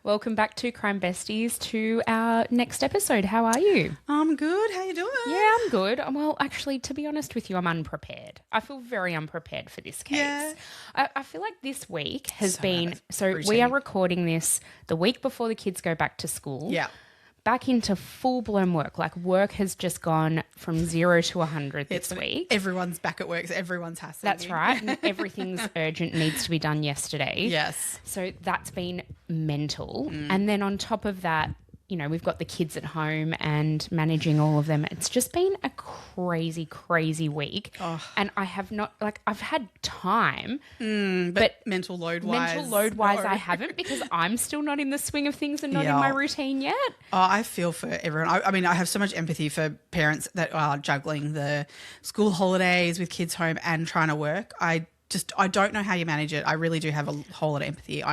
Welcome back to Crime Besties, to our next episode. How are you? I'm good. How you doing? Yeah, I'm good. Well, actually, to be honest with you, I'm unprepared. I feel very unprepared for this case. Yeah. I feel like this week has So been... So routine. we are recording this the week before the kids go back to school. Yeah. Back into full-blown work. Like, work has just gone from 0 to 100 this week. Everyone's back at work, so everyone's hassling That's you. right. And everything's urgent, needs to be done yesterday. Yes. So that's been mental. And then on top of that, you know, we've got the kids at home and managing all of them. It's just been a crazy, crazy week. Oh. And I have not, like, I've had time. But mental load-wise. No. I I haven't, because I'm still not in the swing of things and not in Yeah. my routine yet. Oh, I feel for everyone. I mean, I have so much empathy for parents that are juggling the school holidays with kids home and trying to work. I don't know how you manage it. I really do have a whole lot of empathy.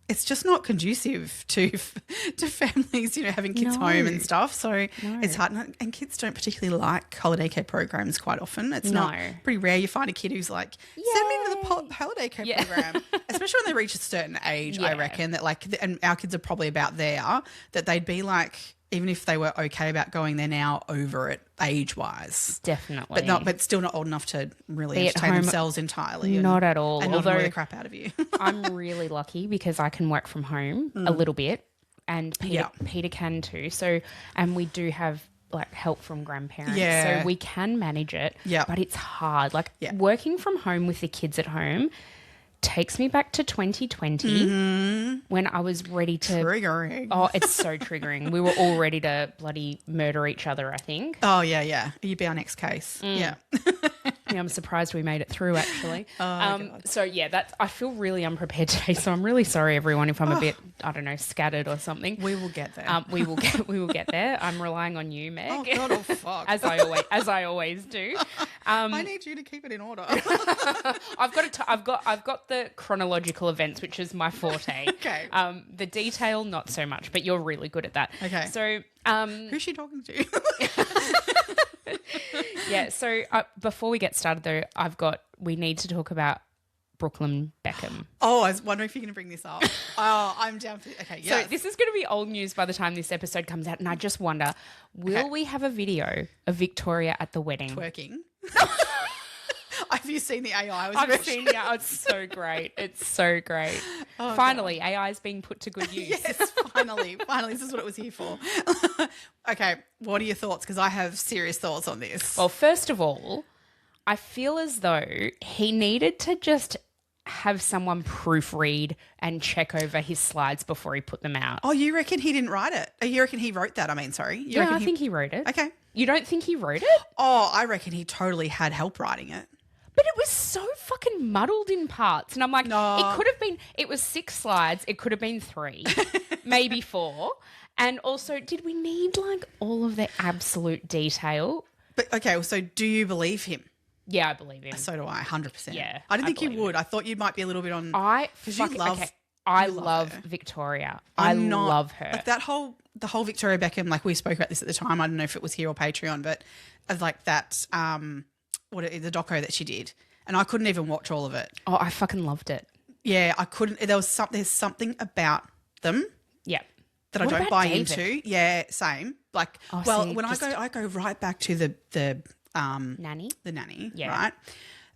It's just not conducive to families, you know, having kids home and stuff. So it's hard. And kids don't particularly like holiday care programs quite often. It's not pretty rare you find a kid who's like, send me to the holiday care program. Especially when they reach a certain age, I reckon, that like, and our kids are probably about there, that they'd be like, even if they were okay about going, they're now over it age-wise. Definitely. But still not old enough to really entertain themselves entirely. Not at all. And not annoy the crap out of you. I'm really lucky because I can work from home a little bit, and Peter can too. So, and we do have like help from grandparents. Yeah. So we can manage it. Yeah. But it's hard. Like working from home with the kids at home takes me back to 2020 when I was ready to... Triggering. Oh, it's so triggering. We were all ready to bloody murder each other, I think. Oh, yeah. You'd be our next case. Yeah. Yeah, I'm surprised we made it through, actually. God. So, yeah, I feel really unprepared today, so I'm really sorry, everyone, if I'm a bit, I don't know, scattered or something. We will get there. We will get there. I'm relying on you, Meg. Oh, God, oh, fuck. as I always do. I need you to keep it in order. I've got the chronological events, which is my forte. Okay. The detail, not so much, but you're really good at that. Okay. So, who's she talking to? yeah. So before we get started, though, we need to talk about Brooklyn Beckham. Oh, I was wondering if you're going to bring this up. Oh, I'm down for it. Okay, yes. So this is going to be old news by the time this episode comes out, and I just wonder, will we have a video of Victoria at the wedding? Twerking. Have you seen the AI? I've seen it. It's so great. It's so great. Oh, finally, God. AI is being put to good use. Yes, finally. This is what it was here for. Okay, what are your thoughts? Because I have serious thoughts on this. Well, first of all, I feel as though he needed to just have someone proofread and check over his slides before he put them out. Oh, you reckon he didn't write it? You reckon he wrote that? You I think he wrote it. Okay. You don't think he wrote it? Oh, I reckon he totally had help writing it. But it was so fucking muddled in parts. And I'm like, it was 6 slides. It could have been 3, maybe 4. And also, did we need like all of the absolute detail? But okay, so do you believe him? Yeah, I believe him. So do I, 100%. Yeah. I didn't think you would. I thought you might be a little bit on... I love her. Victoria. I love her. Like the whole Victoria Beckham, like we spoke about this at the time. I don't know if it was here or Patreon, but of like that... the doco that she did, and I couldn't even watch all of it. Oh, I fucking loved it. Yeah, I couldn't. There's something about them. Yeah. That I don't buy into. Yeah, same. Like, I go right back to the nanny. The nanny, right?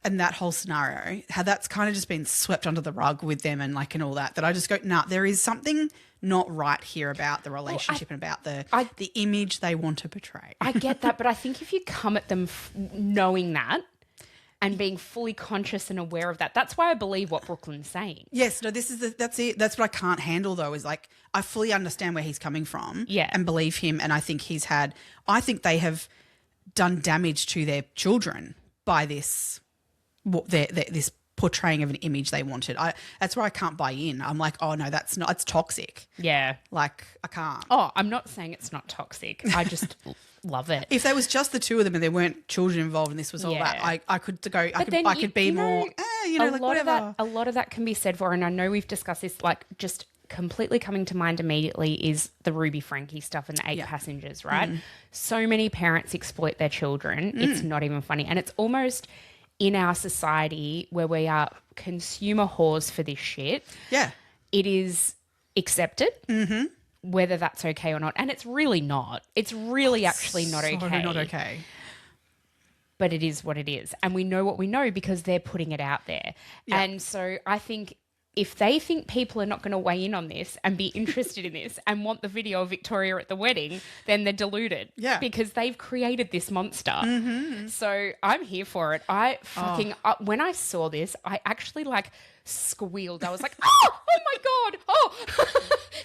And that whole scenario, how that's kind of just been swept under the rug with them and all that. That I just go, nah, there is something not right here about the relationship and about the image they want to portray. I get that, but I think if you come at them knowing that and being fully conscious and aware of that, that's why I believe what Brooklyn's saying. Yes, no, that's it. That's what I can't handle though, is like I fully understand where he's coming from and believe him, and I think they have done damage to their children by this this portraying of an image they wanted. That's where I can't buy in. I'm like, oh no, it's toxic. Yeah. Like I can't. Oh, I'm not saying it's not toxic. I just love it. If there was just the two of them and there weren't children involved and this was all that, I could be more, whatever. A lot of that can be said for, and I know we've discussed this, like just completely coming to mind immediately is the Ruby Frankie stuff and the 8 passengers, right? So many parents exploit their children. It's not even funny. And it's almost in our society where we are consumer whores for this shit. Yeah. It is accepted. Mm-hmm. Whether that's okay or not. And it's really not. It's really actually not okay. Not okay. But it is what it is. And we know what we know because they're putting it out there. Yeah. And so I think if they think people are not going to weigh in on this and be interested in this and want the video of Victoria at the wedding, then they're deluded. Yeah. Because they've created this monster. Mm-hmm. So I'm here for it. I fucking, when I saw this, I actually like squealed. I was like, oh my God. Oh,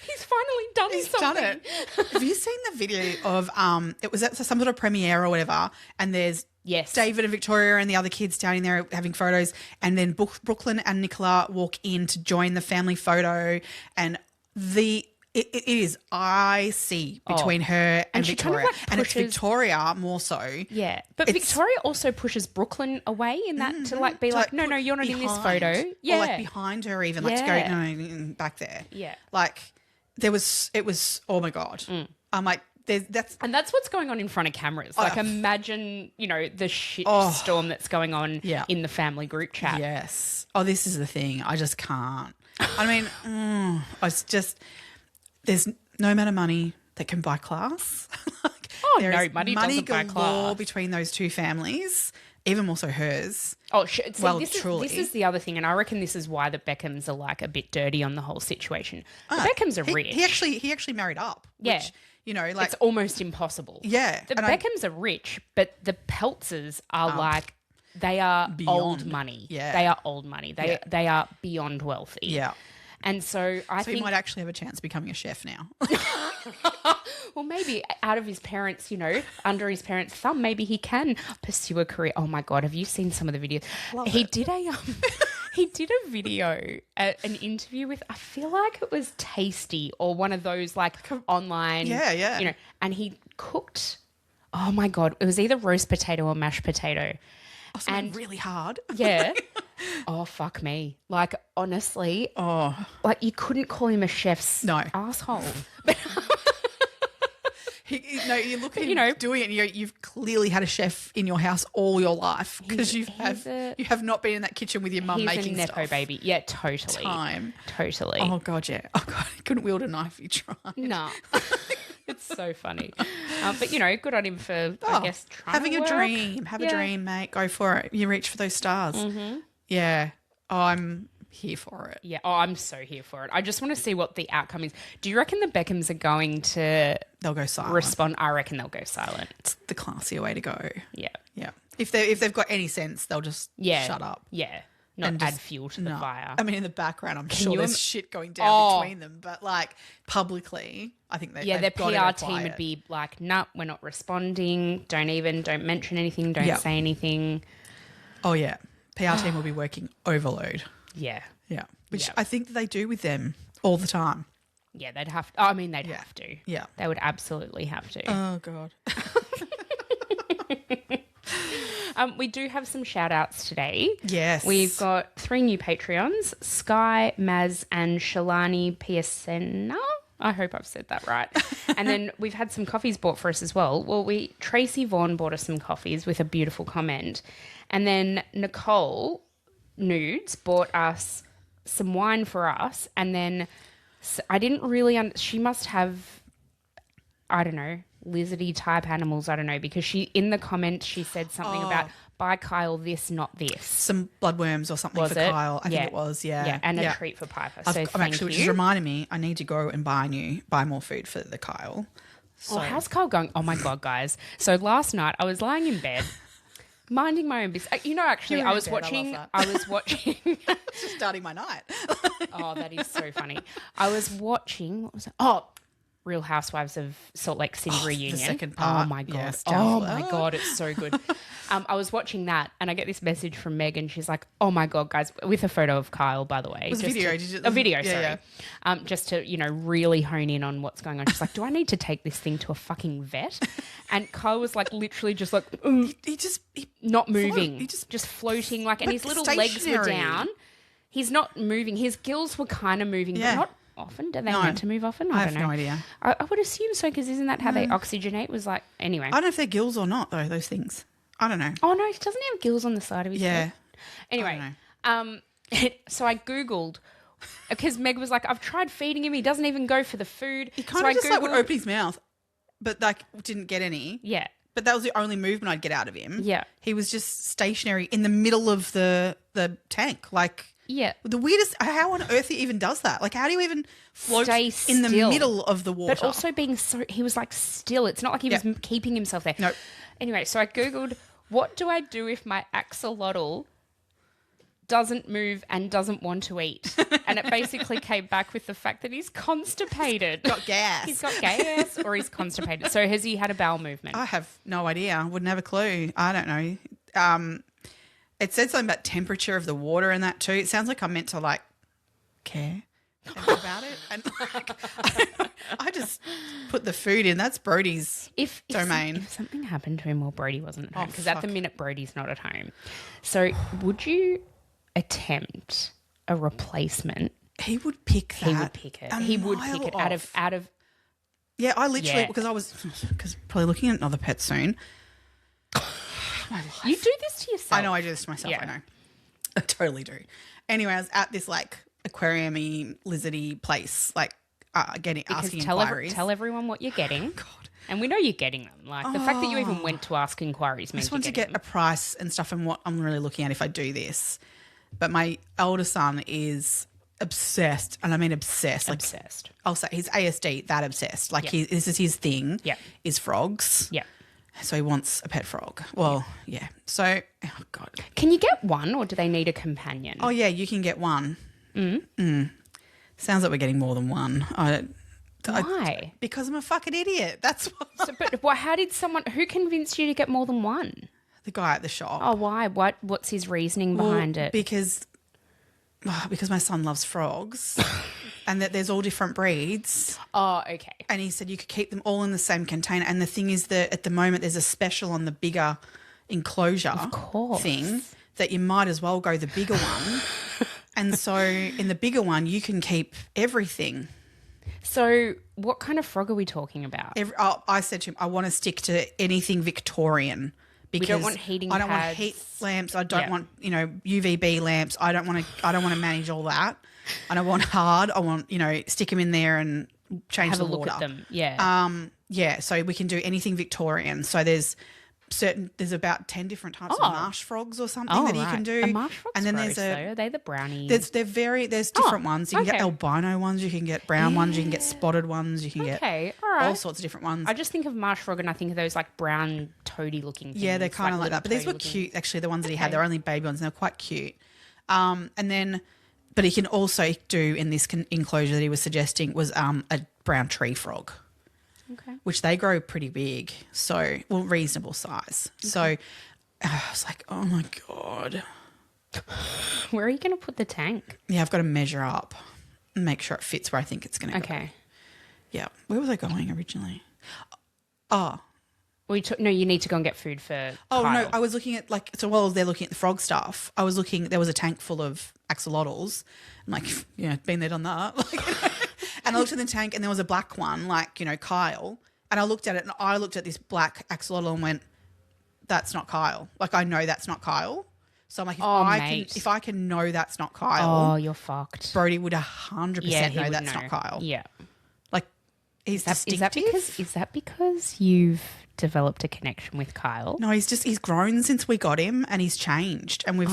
he's finally done something. Done it. Have you seen the video of, it was at some sort of premiere or whatever, and there's David and Victoria and the other kids standing there having photos, and then Brooklyn and Nicola walk in to join the family photo, and it is icy between her and Victoria. Kind of like and it's Victoria more so. Yeah. But Victoria also pushes Brooklyn away in that to like be like, no, you're not in this photo. Yeah. Or like behind her even, like to go, no, back there. Yeah. Like it was, oh my God. I'm like, and that's what's going on in front of cameras. Like imagine, the shit storm that's going on in the family group chat. Yes. Oh, this is the thing. I just can't. I mean, it's just, there's no amount of money that can buy class. Money doesn't buy class. Between those two families, even more so hers. Oh, see, truly. This is the other thing, and I reckon this is why the Beckhams are like a bit dirty on the whole situation. The Beckhams are rich. He actually married up. Yeah. Which, like, it's almost impossible. Yeah. The Beckhams are rich, but the Peltzers are like, they are beyond. old money. Yeah. They are old money. They are beyond wealthy. Yeah. And so I think he might actually have a chance of becoming a chef now. Well, maybe out of his parents, under his parents' thumb, maybe he can pursue a career. Oh my God, have you seen some of the videos? He did a video, an interview with, I feel like it was Tasty or one of those like online. Yeah. And he cooked, oh my God, it was either roast potato or mashed potato. Oh, something really hard. Yeah. Oh, fuck me. Like, honestly, like you couldn't call him a chef's asshole. You look at him doing it and you've clearly had a chef in your house all your life because you have not been in that kitchen with your mum making stuff. He's a nepo baby. Yeah, totally. Totally. Oh, God, yeah. Oh, God, he couldn't wield a knife if he tried. No. It's so funny. But, good on him for, I guess, trying having to a work. dream. Have a dream, mate. Go for it. You reach for those stars. Mm-hmm. Yeah. Oh, I'm here for it. Yeah. Oh, I'm so here for it. I just want to see what the outcome is. Do you reckon the Beckhams are going to They'll go silent. respond? I reckon they'll go silent. It's the classier way to go. Yeah. Yeah. If they've got any sense, they'll just shut up. Yeah. Not add fuel to the fire. I mean, in the background, I'm sure there's shit going down between them, but like publicly, I think their PR team would be like, nah, we're not responding. Don't mention anything. Don't say anything. Oh yeah. PR team will be working overload. Yeah. Yeah. Which I think that they do with them all the time. Yeah, they'd have to. I mean, they'd have to. Yeah. They would absolutely have to. Oh, God. We do have some shout outs today. Yes. We've got 3 new Patreons, Sky, Maz and Shalani Piacena. I hope I've said that right. And then we've had some coffees bought for us as well. Well, Tracy Vaughan bought us some coffees with a beautiful comment. And then Nicole Nudes bought us some wine for us. And then I didn't really she must have, I don't know, lizardy type animals, I don't know, because in the comment she said something about buy Kyle this, not this. Some bloodworms or something for Kyle. I think it was, yeah. And a treat for Piper. So I'm actually, which is reminding me, I need to go and buy more food for the Kyle. So. Oh, how's Kyle going? Oh my God, guys. So last night I was lying in bed, minding my own business. Actually, I was watching. It's just starting my night. Oh, that is so funny. I was watching. What was it? Oh, Real Housewives of Salt Lake City reunion. The second part. Oh my God. Yes, oh my God, it's so good. I was watching that and I get this message from Megan. She's like, "Oh my God, guys," with a photo of Kyle, by the way. It was a video. A video, sorry. Yeah. Just to really hone in on what's going on. She's like, "Do I need to take this thing to a fucking vet?" And Kyle was like, literally just like, he not moving, he just floating, like, and his little legs were down. He's not moving. His gills were kind of moving, but not often. Do they meant to move often? I don't know. have no idea. I would assume so, because isn't that how they oxygenate? Was like, anyway. I don't know if they're gills or not, though, those things. I don't know. Oh, no, doesn't he have gills on the side of his head? Yeah. Anyway, so I Googled Because Meg was like, I've tried feeding him. He doesn't even go for the food. He kind of just like would open his mouth, but like didn't get any. Yeah. But that was the only movement I'd get out of him. Yeah. He was just stationary in the middle of the tank. Like, yeah. The weirdest, how on earth he even does that? Like, how do you even float in the middle of the water? But also he was like still. It's not like he was keeping himself there. No. Anyway, so I Googled, what do I do if my axolotl doesn't move and doesn't want to eat? And it basically came back with the fact that he's constipated. Got gas. He's got gas or he's constipated. So has he had a bowel movement? I have no idea. Wouldn't have a clue. I don't know. It said something about temperature of the water and that too. It sounds like I'm meant to like care about it. And like, I just put the food in. That's Brody's domain. If something happened to him while Brody wasn't at home, because at the minute Brody's not at home. So would you attempt a replacement? He would pick that. He would pick it. He would pick it out of. Yeah, I literally because probably looking at another pet soon. My life. You do this to yourself. I know I do this to myself. Yeah. I know. I totally do. Anyway, I was at this like aquarium-y, lizardy place, like asking inquiries. Tell everyone what you're getting. Oh, God. And we know you're getting them. Like the fact that you even went to ask inquiries means I just want to get a price and stuff and what I'm really looking at if I do this. But my older son is obsessed, and I mean obsessed. Like, obsessed. I'll say he's ASD, that obsessed. Like this is his thing. Yeah. Is frogs. Yeah. So he wants a pet frog. Well, yeah. So, oh God. Can you get one or do they need a companion? Oh, yeah, you can get one. Sounds like we're getting more than one. Why? Because I'm a fucking idiot. That's why. But how did who convinced you to get more than one? The guy at the shop. Oh, why? What's his reasoning behind it? Because my son loves frogs. And that there's all different breeds. Oh, okay. And he said you could keep them all in the same container. And the thing is that at the moment there's a special on the bigger enclosure thing that you might as well go the bigger one. And so in the bigger one you can keep everything. So what kind of frog are we talking about? I said to him, I want to stick to anything Victorian. Because we don't want heating I don't pads. want heat lamps. I don't want, UVB lamps. I don't want to manage all that. I don't want hard. I want, stick them in there and change the water. Have a look at them. Yeah. Yeah. So we can do anything Victorian. So there's about 10 different types of marsh frogs or something that you can do. A marsh frog's and then gross, are they the brownie? There's different ones. You can get albino ones. You can get brown ones. You can get spotted ones. You can get all sorts of different ones. I just think of marsh frog and I think of those like brown toady looking things. Yeah, they're kind of like that. But these were cute, actually, the ones that he had. They're only baby ones and they're quite cute. But he can also do in this enclosure that he was suggesting was a brown tree frog. Okay. Which they grow pretty big. So, reasonable size. Okay. So, I was like, oh my God. Where are you going to put the tank? Yeah, I've got to measure up and make sure it fits where I think it's going to go. Okay. Yeah. Where was I going originally? Oh. No, you need to go and get food for Kyle. No, I was looking at while they're looking at the frog stuff, I was looking, there was a tank full of axolotls. I'm like, been there, done that. And I looked at the tank and there was a black one, Kyle. And I looked at it and I looked at this black axolotl and went, that's not Kyle. Like, I know that's not Kyle. So I'm like, if I can know that's not Kyle. Oh, you're fucked. Brody would 100% know that's not Kyle. Yeah. Like, he's distinctive. Is that because you've developed a connection with Kyle? No, he's grown since we got him and he's changed. And we've...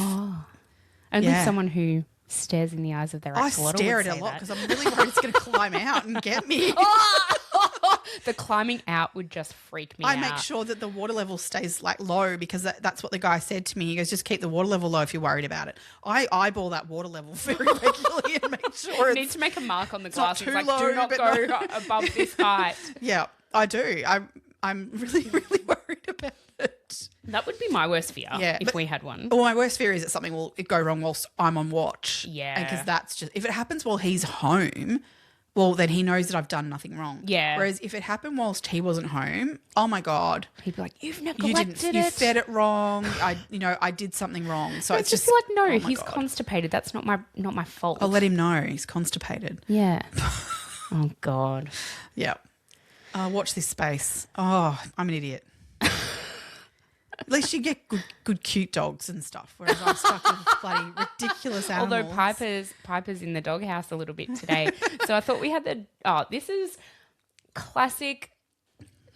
Only someone who stares in the eyes of their axolotl. I stare at it a lot because I'm really worried it's going to climb out and get me. The climbing out would just freak me out. I make sure that the water level stays low because that's what the guy said to me. He goes, just keep the water level low if you're worried about it. I eyeball that water level very regularly and make sure you need to make a mark on the glass. It's not too low, do not go above this height. Yeah, I do. I'm really, really worried about it. That would be my worst fear if we had one. Well, my worst fear is that something will go wrong whilst I'm on watch. Yeah. Because that's just, if it happens while he's home, well, then he knows that I've done nothing wrong. Yeah. Whereas if it happened whilst he wasn't home, oh my God. He'd be like, you've neglected it. You fed it wrong. I did something wrong. So it's just like, no, he's constipated. That's not my fault. I'll let him know he's constipated. Yeah. Oh God. Yeah. Watch this space. Oh, I'm an idiot. At least you get good cute dogs and stuff, whereas I'm stuck with bloody ridiculous animals. Although Piper's in the doghouse a little bit today. So I thought we had this is classic,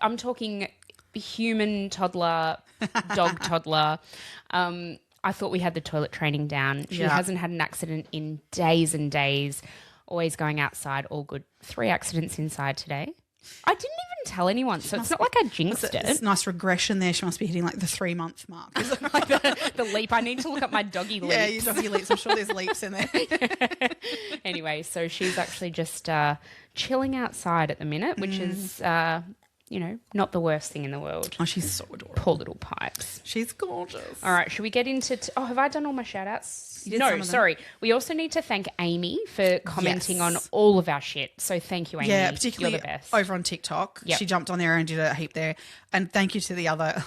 I'm talking human toddler, dog toddler. I thought we had the toilet training down. She hasn't had an accident in days and days, always going outside, all good. 3 accidents inside today. I didn't even tell anyone, so it's not like I jinxed it. It's a nice regression there. She must be hitting like the 3-month mark. Is it like the leap. I need to look up my doggy leaps. Yeah, your doggy leaps. I'm sure there's leaps in there. Anyway, so she's actually just chilling outside at the minute, which is, not the worst thing in the world. Oh, she's so adorable. Poor little Pipes. She's gorgeous. All right, should we get into... have I done all my shout-outs? You did No, sorry. We also need to thank Amy for commenting on all of our shit. So thank you, Amy. Yeah, particularly You're the best. over on TikTok. Yep. She jumped on there and did a heap there. And thank you to the other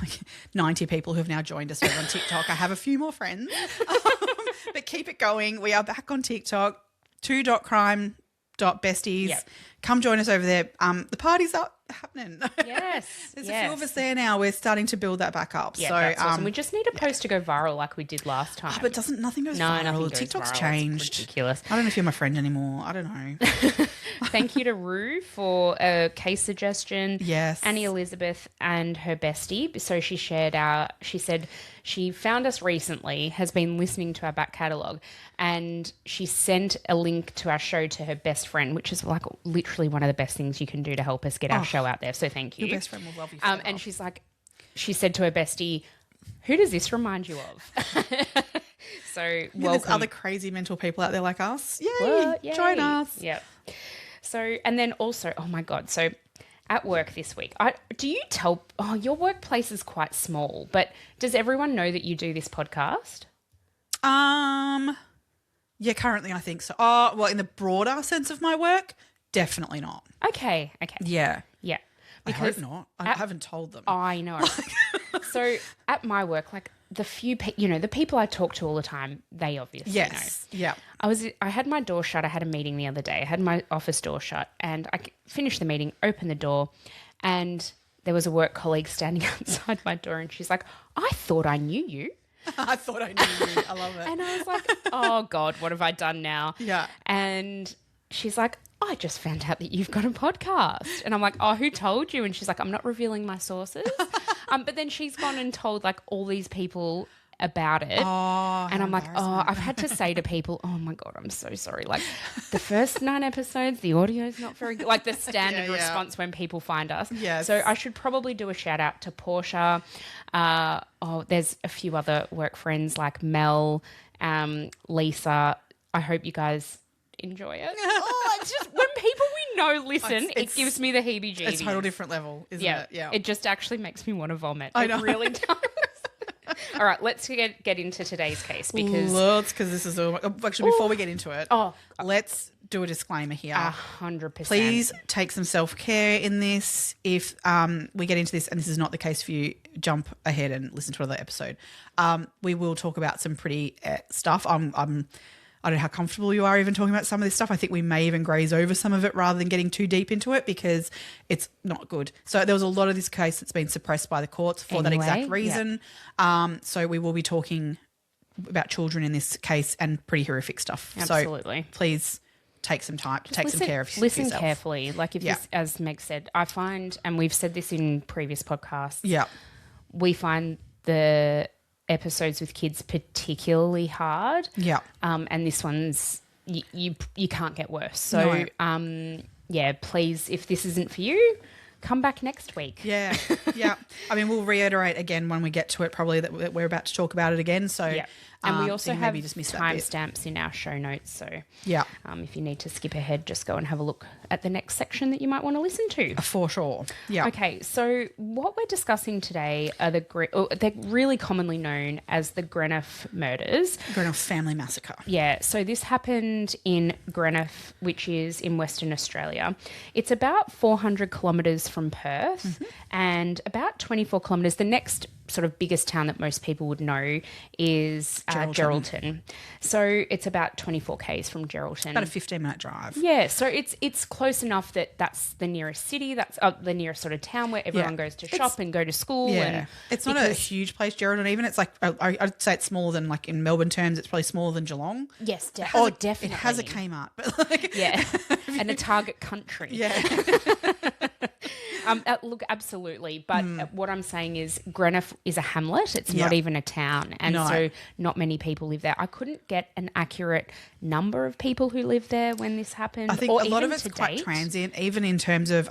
90 people who have now joined us over on TikTok. I have a few more friends. But keep it going. We are back on TikTok, 2.crime.besties. Yep. Come join us over there. The party's up. Happening. Yes. There's a few of us there now. We're starting to build that back up. Yeah, so that's awesome. We just need a post to go viral like we did last time. but nothing goes viral. Nothing goes TikTok's viral. changed. It's ridiculous. I don't know if you're my friend anymore. I don't know. Thank you to Rue for a case suggestion. Yes. Annie Elizabeth and her bestie. So she she said she found us recently, has been listening to our back catalogue, and she sent a link to our show to her best friend, which is like literally one of the best things you can do to help us get our show out there. So thank you. Your best friend will love you. And she's like, she said to her bestie, who does this remind you of? So welcome. There's other crazy mental people out there like us. Yay, Yay. join us. Yeah. So, and then also, oh my God, so at work this week, your workplace is quite small, but does everyone know that you do this podcast? Yeah, currently I think so. Oh, well, in the broader sense of my work, definitely not. Okay. Yeah. Yeah. I hope not. I haven't told them. I know. So at my work, like the the people I talk to all the time, they obviously know. Yeah. I had my door shut. I had a meeting the other day. I had my office door shut, and I finished the meeting, opened the door, and there was a work colleague standing outside my door, and she's like, I thought I knew you. I thought I knew you. I love it. And I was like, oh God, what have I done now? Yeah. And she's like, I just found out that you've got a podcast. And I'm like, oh, who told you? And she's like, I'm not revealing my sources. But then she's gone and told like all these people about it. Oh, and I'm like, oh, I've had to say to people, oh my God, I'm so sorry. Like the first 9 episodes, the audio's not very good. Like the standard response when people find us. Yes. So I should probably do a shout out to Portia. There's a few other work friends like Mel, Lisa. I hope you guys enjoy it. It's just when people we know listen, it gives me the heebie-jeebies. It's a total different level, isn't it? Yeah. It just actually makes me want to vomit. I know. It really does. All right, let's get into today's case because this is actually before we get into it. Let's do a disclaimer here. 100%. Please take some self-care in this. If we get into this and this is not the case for you, jump ahead and listen to another episode. We will talk about some pretty stuff. I don't know how comfortable you are even talking about some of this stuff. I think we may even graze over some of it rather than getting too deep into it because it's not good. So there was a lot of this case that's been suppressed by the courts for that exact reason. So we will be talking about children in this case and pretty horrific stuff. Absolutely. So please take some time to take some care of yourself. Listen carefully. Like if this, as Meg said, I find, and we've said this in previous podcasts, we find the episodes with kids particularly hard. Yeah. And this one's you can't get worse. So please, if this isn't for you, come back next week. Yeah. I mean, we'll reiterate again when we get to it, probably that we're about to talk about it again. So and we also have timestamps in our show notes. So if you need to skip ahead, just go and have a look at the next section that you might want to listen to. For sure. Yeah. Okay. So what we're discussing today are they're really commonly known as the Greenough murders. Greenough family massacre. Yeah. So this happened in Greenough, which is in Western Australia. It's about 400 kilometres from Perth and about 24 kilometres. The next sort of biggest town that most people would know is Geraldton. So it's about 24 k's from Geraldton. About a 15-minute drive. Yeah, so it's close enough that that's the nearest city, that's the nearest sort of town where everyone goes to shop and go to school. Yeah, and it's not a huge place, Geraldton. Even it's like I'd say it's smaller than, like, in Melbourne terms. It's probably smaller than Geelong. Yes, definitely. It has a Kmart, but like, yeah, and a Target Country. Yeah. Look, absolutely. But what I'm saying is Greenough is a hamlet. It's not even a town. And so not many people live there. I couldn't get an accurate number of people who live there when this happened. I think a lot of it's quite transient, even in terms of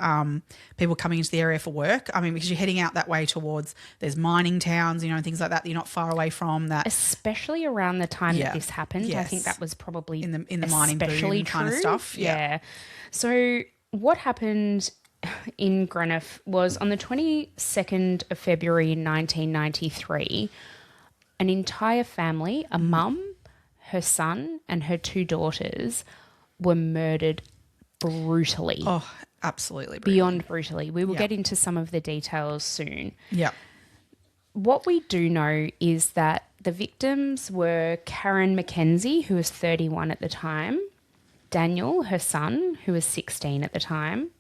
people coming into the area for work. I mean, because you're heading out that way towards, there's mining towns, and things like that you're not far away from that. Especially around the time that this happened. Yes. I think that was probably in the mining boom kind of stuff. Yeah. So what happened in Greenough was on the 22nd of February 1993, an entire family, a mum, her son and her 2 daughters were murdered brutally. Oh, absolutely. Brutally. Beyond brutally. We will get into some of the details soon. Yeah. What we do know is that the victims were Karen McKenzie, who was 31 at the time, Daniel, her son, who was 16 at the time,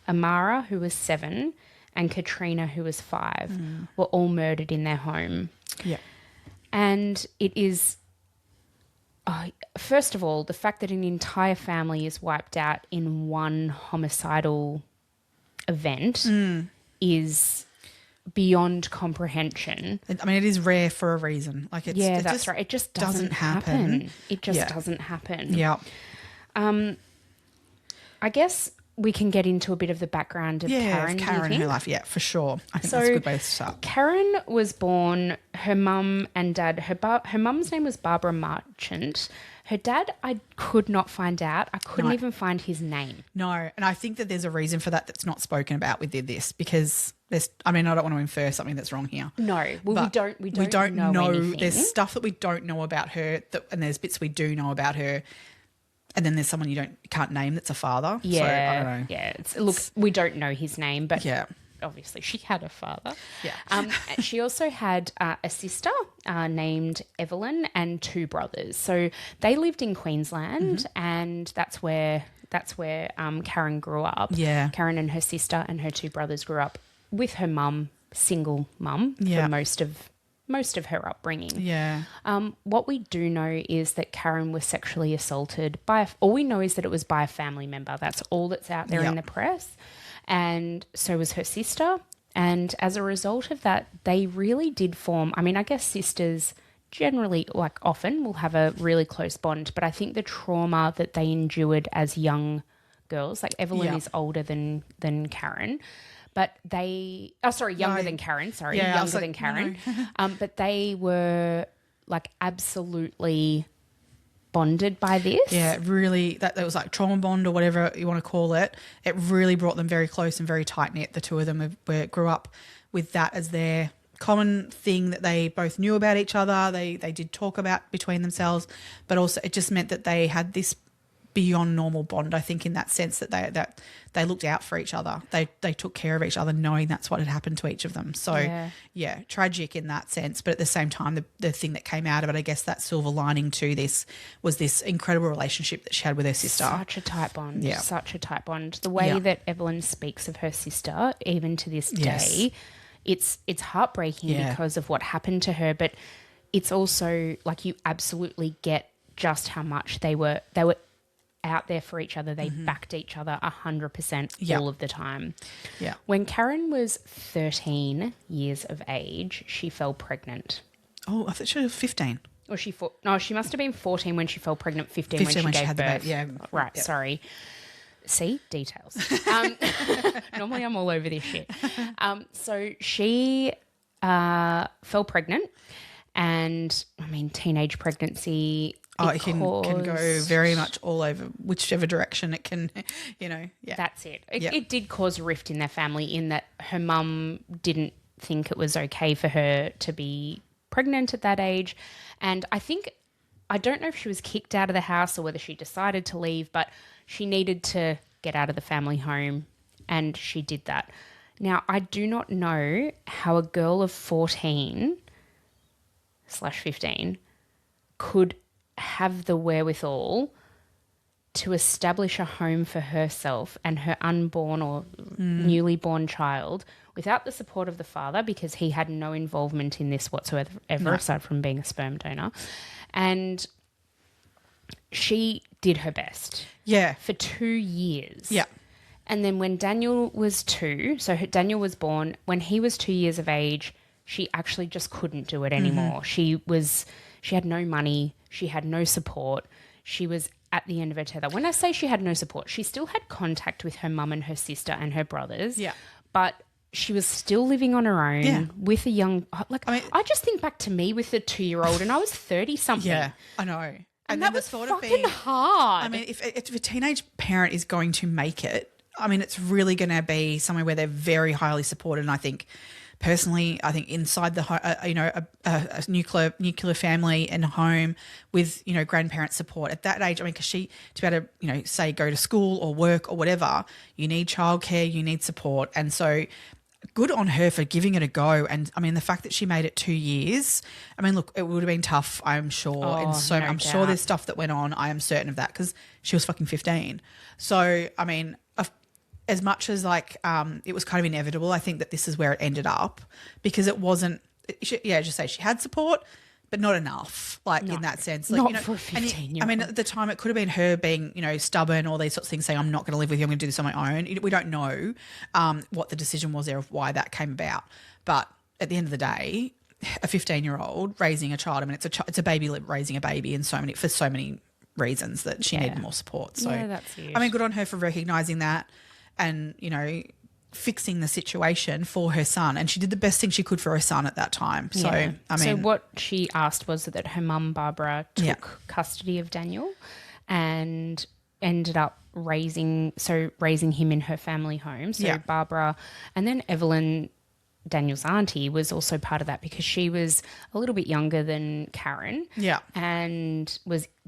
Amara, who was 7, and Katrina, who was 5, were all murdered in their home. Yeah. And it is, first of all, the fact that an entire family is wiped out in one homicidal event is beyond comprehension. I mean, it is rare for a reason. Like, that's right. It just doesn't happen. It just doesn't happen. Yeah. I guess we can get into a bit of the background of Karen. Karen and her life. Yeah, for sure. I think that's a good way to start. Karen was born, her mum and dad, her mum's name was Barbara Marchant. Her dad, I could not find out. I couldn't even find his name. No, and I think that there's a reason for that that's not spoken about within this, because I don't want to infer something that's wrong here. No, well, we don't know anything. There's stuff that we don't know about her, and there's bits we do know about her. And then there's someone you can't name that's a father. Yeah, so, I don't know. Yeah. Look, we don't know his name, but obviously she had a father. Yeah. She also had a sister named Evelyn and 2 brothers. So they lived in Queensland, and that's where Karen grew up. Yeah. Karen and her sister and her 2 brothers grew up with her mum, single mum, for most of her upbringing. Yeah. What we do know is that Karen was sexually assaulted all we know is that it was by a family member. That's all that's out there in the press. And so was her sister. And as a result of that, they really did form, I mean, I guess sisters generally, like often, will have a really close bond. But I think the trauma that they endured as young girls, like Evelyn is older than Karen, but younger than Karen. Sorry, younger than Karen. No. But they were like absolutely bonded by this. Yeah, really, that was like trauma bond or whatever you want to call it. It really brought them very close and very tight knit. The 2 of them grew up with that as their common thing that they both knew about each other. They did talk about between themselves, but also it just meant that they had this beyond normal bond, I think, in that sense that they looked out for each other. They took care of each other, knowing that's what had happened to each of them. So yeah, tragic in that sense, but at the same time, the thing that came out of it, I guess that silver lining to this was this incredible relationship that she had with her sister. Such a tight bond. Yeah. Such a tight bond. The way that Evelyn speaks of her sister, even to this day, it's heartbreaking because of what happened to her, but it's also like you absolutely get just how much they were out there for each other. They backed each other 100% all of the time. Yeah. When Karen was 13 years of age, she fell pregnant. Oh, I thought she was 15. Or she must have been 14 when she fell pregnant, 15 when she gave birth. The baby. Yeah. Right, sorry. See? Details. Normally I'm all over this shit. So she fell pregnant, and I mean, teenage pregnancy... it can go very much all over whichever direction it can, yeah. That's it. It did cause a rift in their family, in that her mum didn't think it was okay for her to be pregnant at that age. And I don't know if she was kicked out of the house or whether she decided to leave, but she needed to get out of the family home, and she did that. Now, I do not know how a girl of 14/15 could have the wherewithal to establish a home for herself and her unborn or newly born child without the support of the father, because he had no involvement in this whatsoever, aside from being a sperm donor. And she did her best. Yeah. For 2 years. Yeah. And then when Daniel was 2, so Daniel was born, when he was 2 years of age, she actually just couldn't do it anymore. She had no money. She had no support. She was at the end of her tether. When I say she had no support, she still had contact with her mum and her sister and her brothers. Yeah. But she was still living on her own with a young, I just think back to me with a 2-year-old and I was 30-something. Yeah, I know. And that was fucking hard. I mean, if a teenage parent is going to make it, I mean, it's really going to be somewhere where they're very highly supported. And I think, personally, inside the a nuclear family and home with grandparent support at that age. I mean, because to be able to say go to school or work or whatever, you need childcare, you need support, and so. Good on her for giving it a go. And I mean, the fact that she made it 2 years, I mean, look, it would have been tough, I'm sure. I'm sure there's stuff that went on. I am certain of that because she was fucking 15. So, I mean, as much as it was kind of inevitable, I think that this is where it ended up because it wasn't, just say she had support, but not enough, in that sense. Not for a 15-year-old. I mean, at the time, it could have been her being, stubborn, all these sorts of things, saying, I'm not going to live with you, I'm going to do this on my own. We don't know what the decision was there of why that came about. But at the end of the day, a 15-year-old raising a child, I mean, it's a baby raising a baby for so many reasons that she needed more support. So, that's huge. I mean, good on her for recognising that and, fixing the situation for her son, and she did the best thing she could for her son at that time. So, I mean, so what she asked was that her mum Barbara took custody of Daniel and ended up raising him in her family home. So Barbara, and then Evelyn, Daniel's auntie, was also part of that because she was a little bit younger than Karen. Yeah. And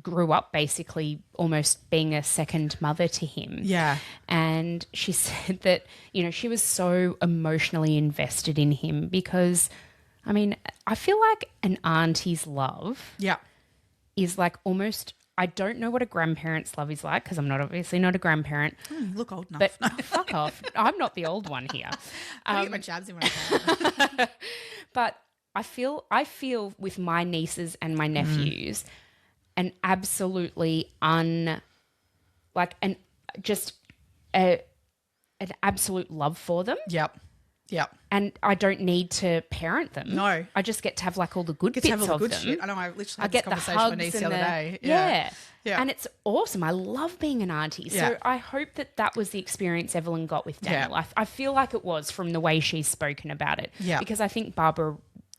grew up basically almost being a second mother to him. Yeah. And she said that, she was so emotionally invested in him because, I mean, I feel like an auntie's love is almost, I don't know what a grandparent's love is like because I'm obviously not a grandparent. You look old enough. But fuck off. I'm not the old one here. I get my jabs in when I can. But I feel with my nieces and my nephews an absolutely an absolute love for them. Yep. And I don't need to parent them. No. I just get to have all the good bits of them. Shit. I know, I literally had get this conversation with my niece the other day. Yeah. Yeah. And it's awesome. I love being an auntie. So Yeah. I hope that was the experience Evelyn got with Daniel. Yeah. I feel like it was from the way she's spoken about it. Yeah. Because I think Barbara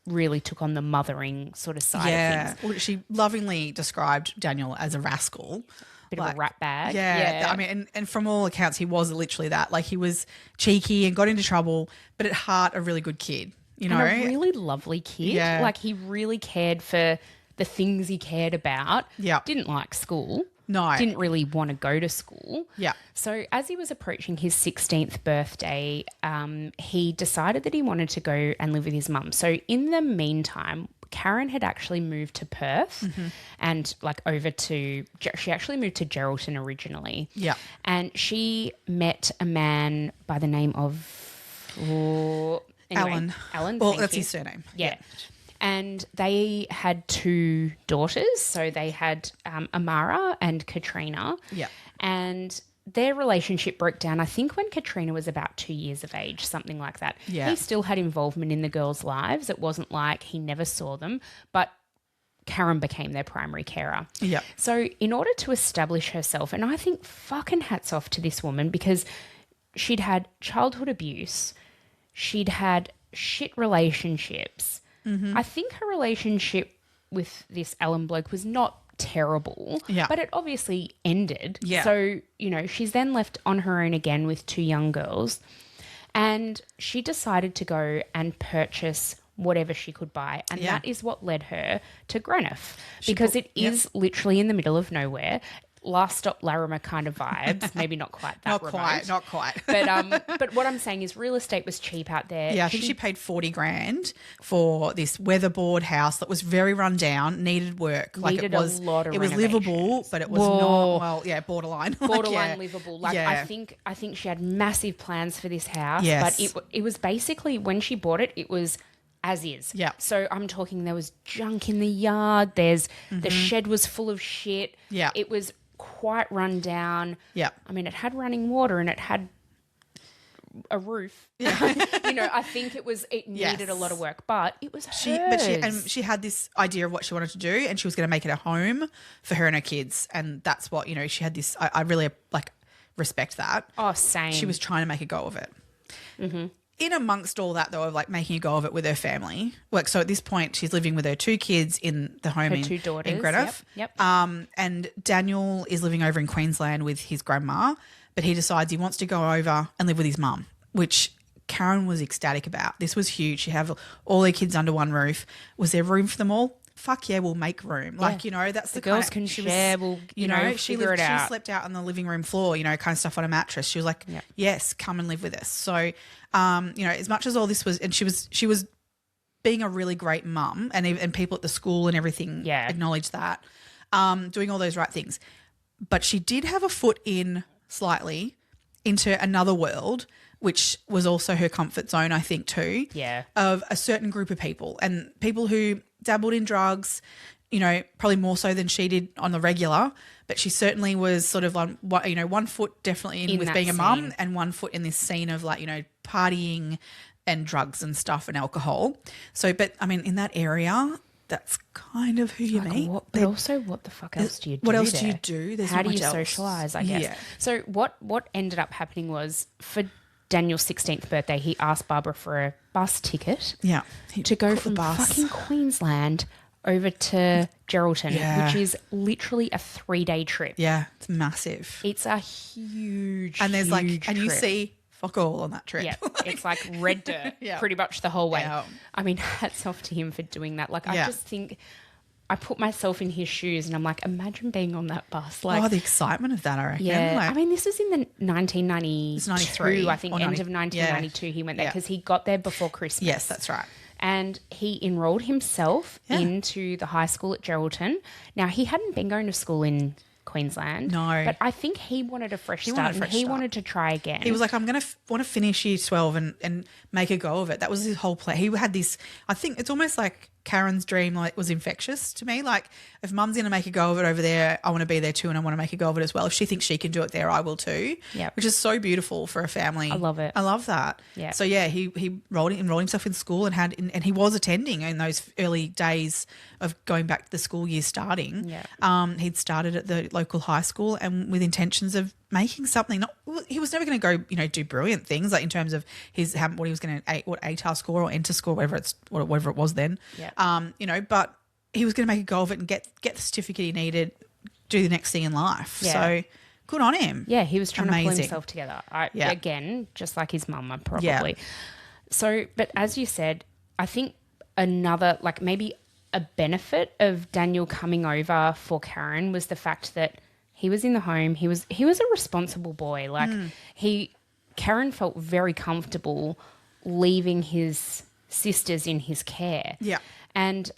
really took on the mothering sort of side of things. Well, she lovingly described Daniel as a rascal. Bit of a rat bag. Yeah. I mean, and from all accounts, he was literally that. He was cheeky and got into trouble, but at heart, a really good kid, And a really lovely kid. Yeah. He really cared for the things he cared about. Yeah. Didn't like school. No. Didn't really want to go to school. Yeah. So as he was approaching his 16th birthday, he decided that he wanted to go and live with his mum. So in the meantime, Karen had actually moved to Perth and she actually moved to Geraldton originally. Yeah. And she met a man by the name of Alan. Alan. Well, thank that's you. his surname. Yeah. And they had 2 daughters. So they had Amara and Katrina. Yeah. And their relationship broke down, I think, when Katrina was about 2 years of age, something like that. Yeah. He still had involvement in the girls' lives. It wasn't like he never saw them, but Karen became their primary carer. Yeah. So in order to establish herself, and I think fucking hats off to this woman because she'd had childhood abuse, she'd had shit relationships. I think her relationship with this Alan bloke was not terrible, but it obviously ended. Yeah. So, she's then left on her own again with 2 young girls, and she decided to go and purchase whatever she could buy, and that is what led her to Greenough because it is literally in the middle of nowhere. Last Stop Larimer kind of vibes. Maybe not quite that remote. Not quite. But what I'm saying is real estate was cheap out there. Yeah, I think she paid 40 grand for this weatherboard house that was very run down, needed work. Needed a lot of It was livable, but it was not, borderline. Borderline livable. I think she had massive plans for this house. Yes. But it was basically, when she bought it, it was as is. Yeah. So I'm talking there was junk in the yard. The shed was full of shit. Yeah. It was quite run down. Yeah. I mean, it had running water and it had a roof. Yeah. I think it needed a lot of work, but it was hers. She had this idea of what she wanted to do, and she was going to make it a home for her and her kids, and that's what, she had this, I really respect that. Oh, same. She was trying to make a go of it. Mm-hmm. In amongst all that, though, of making a go of it with her family, so at this point she's living with her 2 kids in the home her 2 daughters, in Greenough. Yep. And Daniel is living over in Queensland with his grandma, but he decides he wants to go over and live with his mum, which Karen was ecstatic about. This was huge. She have all her kids under one roof. Was there room for them all? Fuck yeah, we'll make room. That's the girls can share. We'll figure it out. She slept out on the living room floor, kind of stuff on a mattress. She was like, yes, come and live with us. So, as much as all this was, and she was being a really great mum, and people at the school and everything acknowledged that, doing all those right things. But she did have a foot in slightly into another world, which was also her comfort zone, I think, too. Yeah. Of a certain group of people, and people who dabbled in drugs, probably more so than she did on the regular, but she certainly was sort of on, one foot definitely in with being a mum, and one foot in this scene of partying and drugs and stuff and alcohol. So, but I mean, in that area, that's kind of who you meet. But also, what the fuck else do you do? What else do you do? There's How do you socialise, I guess? Yeah. So what ended up happening was, for Daniel's 16th birthday, he asked Barbara for a bus ticket to go from fucking Queensland over to Geraldton, which is literally a 3-day trip. Yeah, it's massive. It's a huge, and there's huge and you trip. see fuck all on that trip. Yeah, it's like red dirt pretty much the whole way. Yeah. I mean, hats off to him for doing that. I just think, I put myself in his shoes and I'm like, imagine being on that bus. The excitement of that, I reckon. Yeah. I mean, this was in the 1992, it's 93, I think, end of 1992 he went there, because he got there before Christmas. Yes, that's right. And he enrolled himself into the high school at Geraldton. Now, he hadn't been going to school in Queensland. No. But I think he wanted a fresh start. He wanted to try again. He was like, I'm going to want to finish year 12 and make a go of it. That was his whole plan. He had this, I think it's almost like Karen's dream was infectious to me. Like, if mum's going to make a go of it over there, I want to be there too, and I want to make a go of it as well. If she thinks she can do it there, I will too. Yeah. Which is so beautiful for a family. I love it. I love that. Yeah. So yeah, he enrolled himself in school and he was attending in those early days of going back to the school year starting. Yeah. He'd started at the local high school and with intentions of making something. He was never going to go, do brilliant things, like in terms of what he was going to ATAR score or enter score, whatever it was then. Yeah. But he was going to make a go of it and get the certificate he needed, do the next thing in life. Yeah. So good on him. Yeah, he was trying to pull himself together. Again, just like his mum, probably. Yeah. So, but as you said, I think another, maybe a benefit of Daniel coming over for Karen was the fact that he was in the home. He was a responsible boy. Karen felt very comfortable leaving his sisters in his care. Yeah. And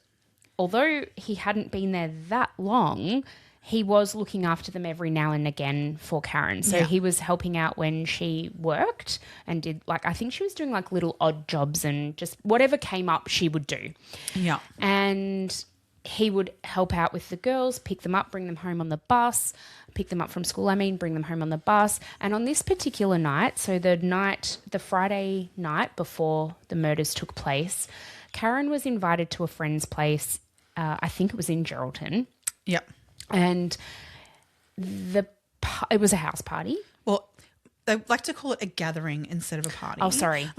although he hadn't been there that long, he was looking after them every now and again for Karen. So he was helping out when she worked and did, I think she was doing little odd jobs, and just whatever came up she would do. Yeah. And he would help out with the girls, pick them up, bring them home on the bus, pick them up from school, bring them home on the bus. And on this particular night, so the Friday night before the murders took place, Karen was invited to a friend's place. I think it was in Geraldton. Yep. And it was a house party. Well, they like to call it a gathering instead of a party. Oh, sorry.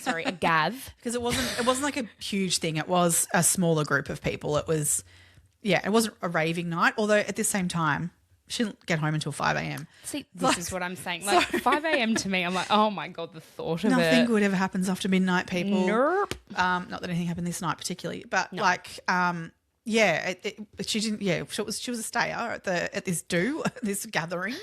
Sorry, a gav. Because it wasn't like a huge thing. It was a smaller group of people. It wasn't a raving night, although at the same time, she didn't get home until 5 a.m. See, this is what I'm saying. 5 a.m. to me, I'm like, oh my God, the thought of it. Nothing good ever happens after midnight, people. Nope. Not that anything happened this night particularly, but Yeah, she didn't. Yeah, she was a stayer at this gathering.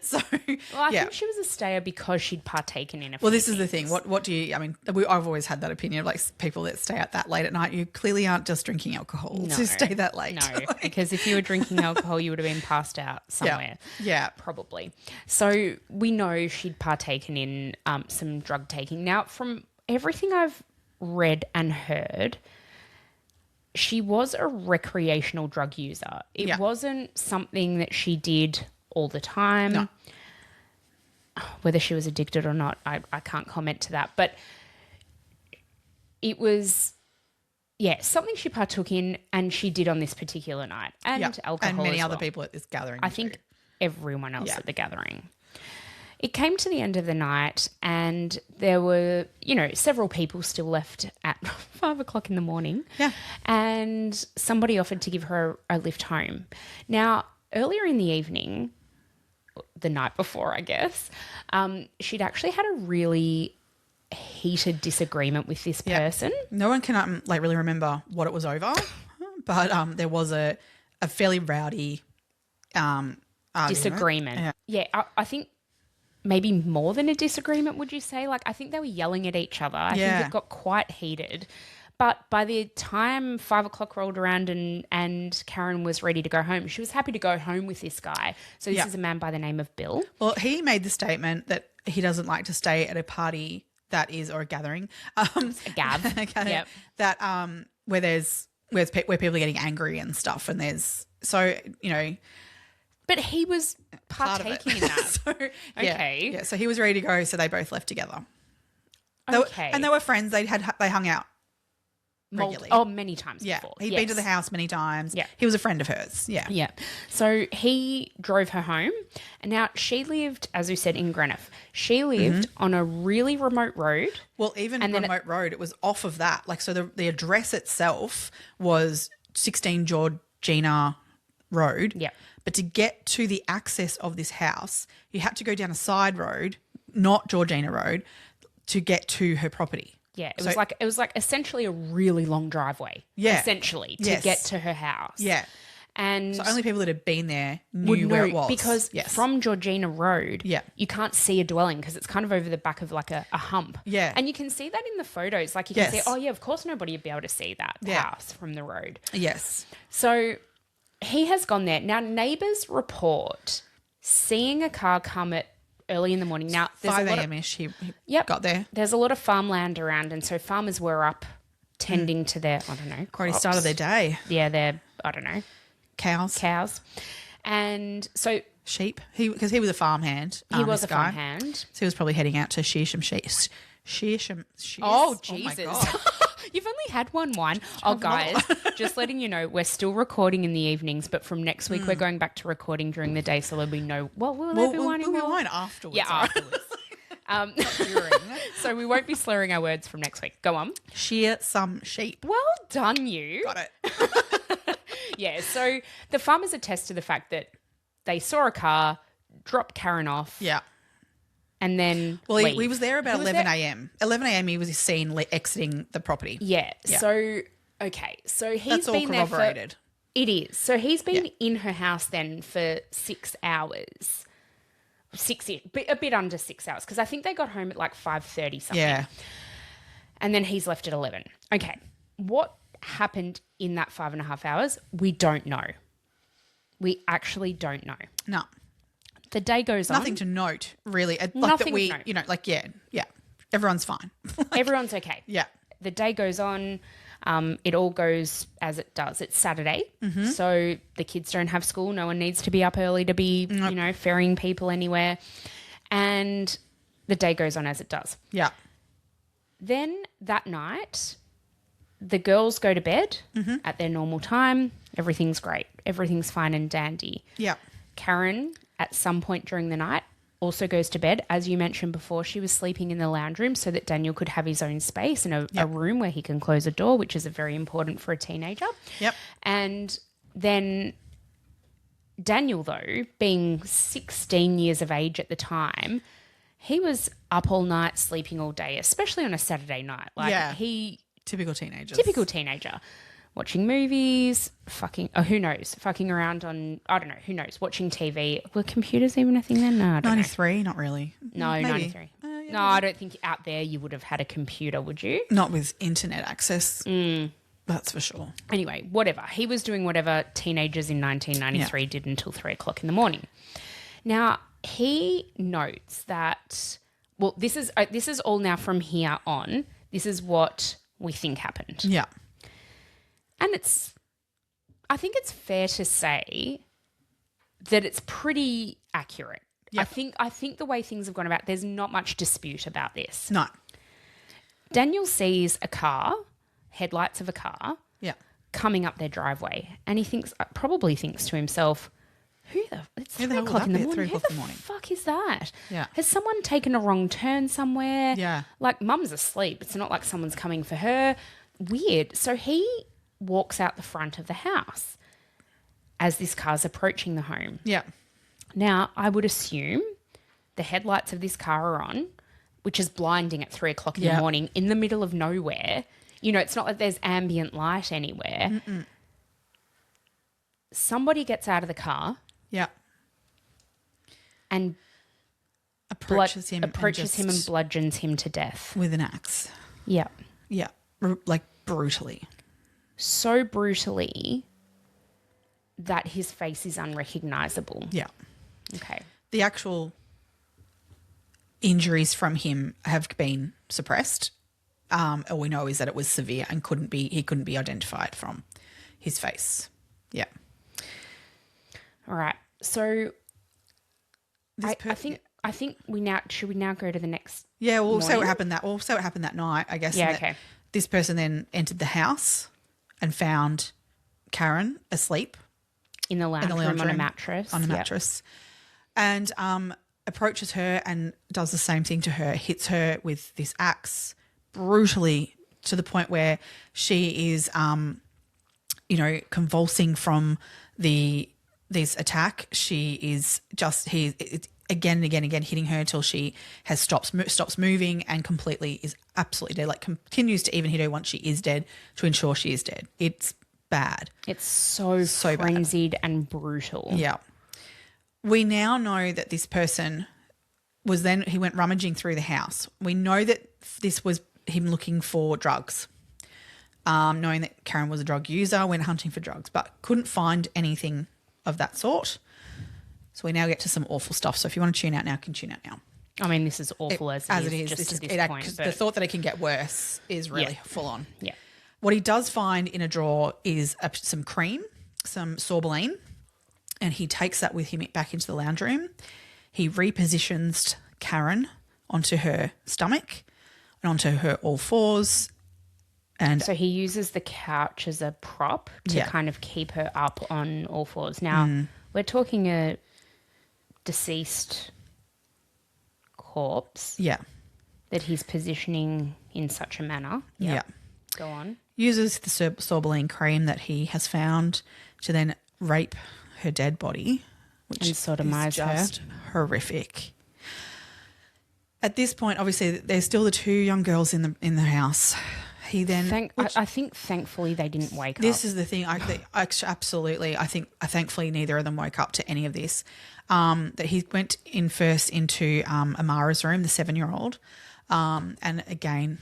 So, Well, I think she was a stayer because she'd partaken in a few well, this is the things. thing. What do you? I mean, I've always had that opinion of like people that stay out that late at night. You clearly aren't just drinking alcohol to stay that late. No, because if you were drinking alcohol, you would have been passed out somewhere. Yeah. Probably. So we know she'd partaken in some drug taking. Now, from everything I've read and heard, she was a recreational drug user. It wasn't something that she did all the time. No. Whether she was addicted or not, I can't comment to that. But it was, something she partook in and she did on this particular night. And alcohol and many as other well. people at this gathering. I think everyone else at the gathering. It came to the end of the night and there were, several people still left at 5 o'clock in the morning. Yeah. And somebody offered to give her a lift home. Now, earlier in the evening, the night before, I guess, she'd actually had a really heated disagreement with this person. No one can really remember what it was over, but there was a fairly rowdy disagreement. Yeah, I think maybe more than a disagreement, would you say? Like, I think they were yelling at each other. I think it got quite heated. But by the time 5 o'clock rolled around and Karen was ready to go home, she was happy to go home with this guy. So this is a man by the name of Bill. Well, he made the statement that he doesn't like to stay at a party or a gathering. A gav. Yep. That where people are getting angry and stuff, and there's But he was partaking in that. Okay. Yeah. So he was ready to go. So they both left together. Okay. And they were friends. They hung out regularly. Many times before. He'd been to the house many times. Yeah. He was a friend of hers. Yeah. Yeah. So he drove her home. And now she lived, as we said, in Greenough. She lived on a really remote road. Well, even remote road, it was off of that. Like, so the address itself was 16 Georgina Road. Yeah. But to get to the access of this house, you had to go down a side road, not Georgina Road, to get to her property. Yeah, it was like essentially a really long driveway. Yeah. Essentially to get to her house. Yeah. And so only people that had been there knew where it was. Because from Georgina Road, Yeah. you can't see a dwelling because it's kind of over the back of like a hump. Yeah. And you can see that in the photos. Like you can see, of course nobody would be able to see that house from the road. Yes. So he has gone there. Now, neighbours report seeing a car come at early in the morning. Now, there's 5 a lot a.m.-ish he got there. There's a lot of farmland around, and so farmers were up tending to their, I don't know, Already started their day. Yeah, their, I don't know. Cows. And so... Sheep. Because he was a farmhand. He was a guy. farmhand. So he was probably heading out to shear some sheep. Oh, Jesus. Oh, my God. You've only had one wine. Oh, guys, just letting you know, we're still recording in the evenings, but from next week we're going back to recording during the day, so there'll be no... Well, will there be wine? We'll be wine afterwards. Yeah, afterwards. Not during. So we won't be slurring our words from next week. Go on. Shear some sheep. Well done, you. Got it. Yeah, so the farmers attest to the fact that they saw a car, dropped Karen off. Yeah. And then he was there about 11 a.m. 11 a.m. he was seen exiting the property. Yeah. So, okay. So he's That's been all corroborated. It is. So he's been in her house then for 6 hours. A bit under 6 hours, because I think they got home at like 5:30 something. Yeah. And then he's left at 11. Okay. What happened in that 5.5 hours? We don't know. We actually don't know. No. The day goes on. Nothing to note, really. Nothing to note. Yeah. Everyone's fine. Everyone's okay. Yeah. The day goes on. It all goes as it does. It's Saturday, so the kids don't have school. No one needs to be up early to be, ferrying people anywhere. And the day goes on as it does. Yeah. Then that night, the girls go to bed at their normal time. Everything's great. Everything's fine and dandy. Yeah. Karen, at some point during the night, also goes to bed. As you mentioned before, she was sleeping in the lounge room so that Daniel could have his own space and a room where he can close a door, which is very important for a teenager. Yep. And then Daniel, though, being 16 years of age at the time, he was up all night, sleeping all day, especially on a Saturday night. Typical teenager. watching movies, who knows, fucking around on, I don't know, who knows, watching TV. Were computers even a thing then? No, I don't 93, not really. know. No, Maybe. 93. No, I don't think out there you would have had a computer, would you? Not with internet access. That's for sure. Anyway, whatever. He was doing whatever teenagers in 1993 did until 3 o'clock in the morning. Now, he notes that, well, this is all now from here on. This is what we think happened. Yeah. And I think it's fair to say that it's pretty accurate. Yeah. I think the way things have gone about, there's not much dispute about this. No. Daniel sees a car, headlights of a car, Yeah. coming up their driveway, and he probably thinks to himself, it's 3 hell would o'clock that in the be at morning. 3 Who o'clock the in the morning? fuck is that? Yeah. Has someone taken a wrong turn somewhere? Yeah. Like, mum's asleep. It's not like someone's coming for her. Weird. So he walks out the front of the house as this car's approaching the home. Yeah. Now, I would assume the headlights of this car are on, which is blinding at 3 o'clock in the morning in the middle of nowhere. You know, it's not like there's ambient light anywhere. Somebody gets out of the car Yeah. and Approaches him and bludgeons him to death. with an axe. Yeah. Yeah. Like brutally. So brutally that his face is unrecognizable. Yeah. Okay. The actual injuries from him have been suppressed. All we know is that it was severe and he couldn't be identified from his face. Yeah. All right. So I think should we now go to the next? Yeah, we'll say morning? what happened that night, I guess. Yeah, and that okay. This person then entered the house and found Karen asleep In the lounge room on a room, mattress. On a Yep. mattress. And approaches her and does the same thing to her, hits her with this axe brutally to the point where she is, convulsing from this attack. She is again and again and again hitting her until she has stops moving and completely is absolutely dead. Like continues to even hit her once she is dead to ensure she is dead. It's bad. It's so frenzied and brutal. Yeah. We now know that this person he went rummaging through the house. We know that this was him looking for drugs. Knowing that Karen was a drug user, went hunting for drugs, but couldn't find anything of that sort. So we now get to some awful stuff. So if you want to tune out now, can tune out now. I mean, this is awful as it is. Just to this point. The thought that it can get worse is really full on. Yeah. What he does find in a drawer is some cream, some sorbeline, and he takes that with him back into the lounge room. He repositions Karen onto her stomach and onto her all fours. And so he uses the couch as a prop to kind of keep her up on all fours. Now, we're talking a deceased corpse that he's positioning in such a manner. Yeah. Go on. Uses the sorbeline cream that he has found to then rape her dead body, which And is sodomise just horrific. At this point, obviously, there's still the two young girls in the house. He then, I think thankfully they didn't wake up. This is the thing. Absolutely, I think thankfully neither of them woke up to any of this. That he went in first into Amara's room, the 7-year-old, and again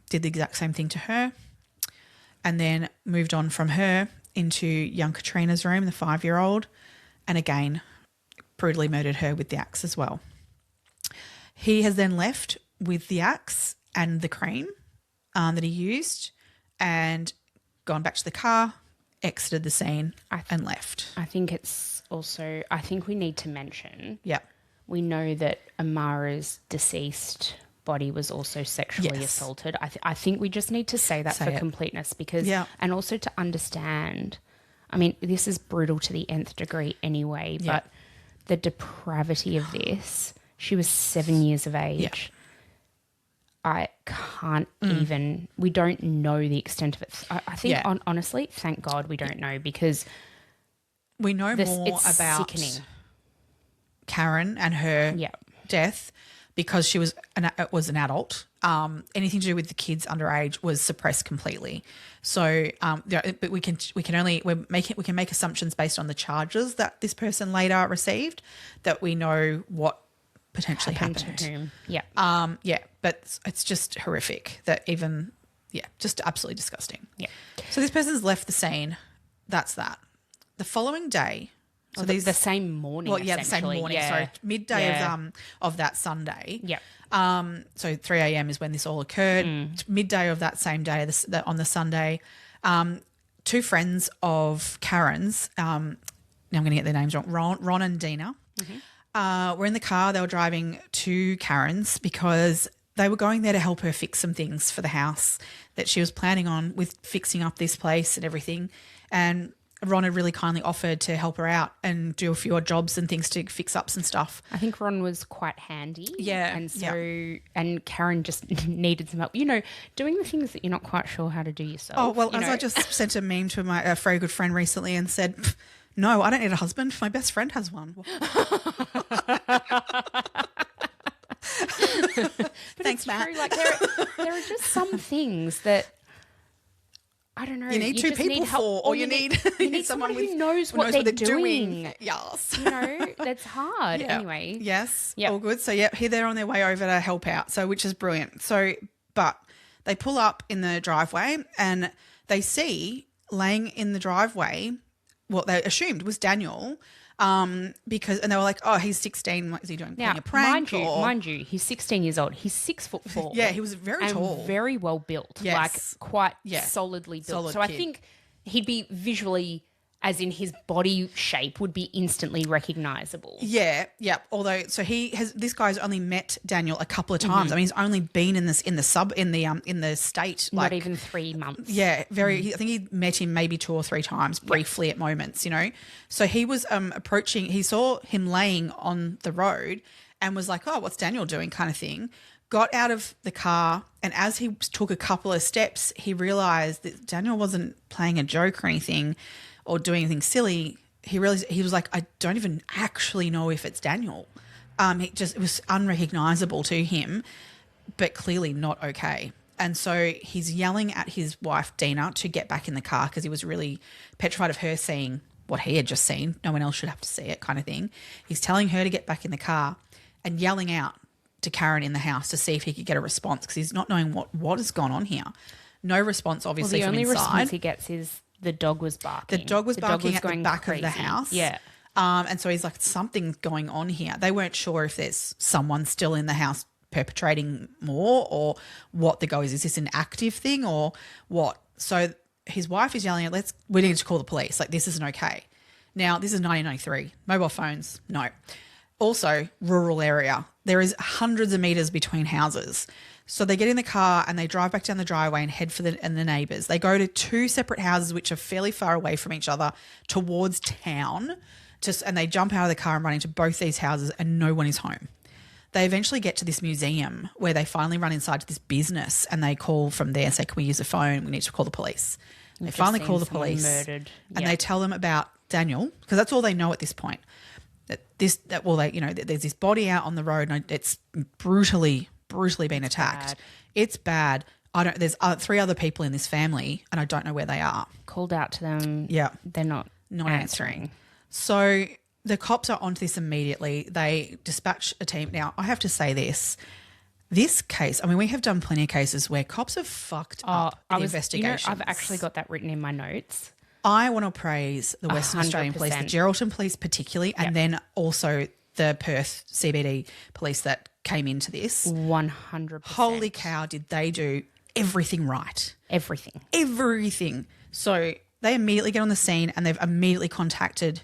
did the exact same thing to her, and then moved on from her into young Katrina's room, the 5-year-old, and again brutally murdered her with the axe as well. He has then left with the axe and the cream that he used and gone back to the car, exited the scene and left. I think it's also, I think we need to mention, Yeah. we know that Amara's deceased body was also sexually Yes. assaulted. I think we just need to say that for completeness because, and also to understand, I mean, this is brutal to the nth degree anyway, but the depravity of this, she was 7 years of age. Yeah. I can't even, we don't know the extent of it. I think, honestly, thank God we don't know because we know more it's about sickening. Karen and her death because she was an adult. Anything to do with the kids underage was suppressed completely. So, but we can make assumptions based on the charges that this person later received, that we know what potentially happened to whom. Yeah. But it's just horrific that just absolutely disgusting. Yeah. So this person's left the scene. That's that. The following day, so the same morning. Well, the same morning. Yeah. Sorry, midday of that Sunday. Yeah. So 3 a.m. is when this all occurred. Midday of that same day, on the Sunday, two friends of Karen's. Now I'm going to get their names wrong. Ron and Dina. Were in the car. They were driving to Karen's because they were going there to help her fix some things for the house that she was planning on with fixing up this place and everything. And Ron had really kindly offered to help her out and do a few odd jobs and things to fix up some stuff. I think Ron was quite handy. Yeah. And so, and Karen just needed some help, doing the things that you're not quite sure how to do yourself. Oh, well, I just sent a meme to a very good friend recently and said, no, I don't need a husband. My best friend has one. Thanks, Matt. True. Like there are just some things that I don't know. You need two people for, or you need someone who knows what they're doing. Yes. That's hard. Yeah. Anyway. Yes. Yep. All good. So, here they're on their way over to help out. So, which is brilliant. So, but they pull up in the driveway and they see laying in the driveway what they assumed was Daniel. And they were like, oh, he's 16. What is he doing? Now, Playing a prank? Mind you, he's 16 years old. He's 6'4". Yeah, he was very tall. Very well built. Yes. Like quite solidly built. Solid so kid. I think he'd be visually, as in his body shape, would be instantly recognisable. Yeah. Although, so this guy's only met Daniel a couple of times. I mean, he's only been in the state. Not even 3 months. Yeah, I think he met him maybe 2 or 3 times briefly at moments, So he was approaching, he saw him laying on the road and was like, oh, what's Daniel doing kind of thing. Got out of the car, and as he took a couple of steps, he realised that Daniel wasn't playing a joke or anything or doing anything silly. He realised, he was like, I don't even actually know if it's Daniel. It was unrecognisable to him, but clearly not okay. And so he's yelling at his wife, Dina, to get back in the car because he was really petrified of her seeing what he had just seen. No one else should have to see it kind of thing. He's telling her to get back in the car and yelling out to Karen in the house to see if he could get a response because he's not knowing what has gone on here. No response, obviously, from inside. The only response he gets is the dog was barking. The dog was barking at the back crazy. of the house. Yeah. And so he's like, something's going on here. They weren't sure if there's someone still in the house perpetrating more or what the go is. Is this an active thing or what? So his wife is yelling at, we need to call the police. Like, this isn't okay. Now, this is 1993. Mobile phones, no. Also, rural area. There is hundreds of meters between houses. So they get in the car and they drive back down the driveway and head for the neighbours. They go to 2 separate houses which are fairly far away from each other towards town. And they jump out of the car and run into both these houses and no one is home. They eventually get to this museum where they finally run inside to this business and they call from there and say, can we use a phone? We need to call the police. They finally call the police murdered. And they tell them about Daniel because that's all they know at this point. There's this body out on the road and it's brutally been attacked. Bad. It's bad. There's 3 other people in this family and I don't know where they are. Called out to them. Yeah. They're not answering. So the cops are onto this immediately. They dispatch a team. Now, I have to say this case, I mean, we have done plenty of cases where cops have fucked up the investigations. I've actually got that written in my notes. I want to praise the Western 100%. Australian Police, the Geraldton Police particularly, and then also the Perth CBD Police that came into this. 100%. Holy cow, did they do everything right. Everything. So they immediately get on the scene and they've immediately contacted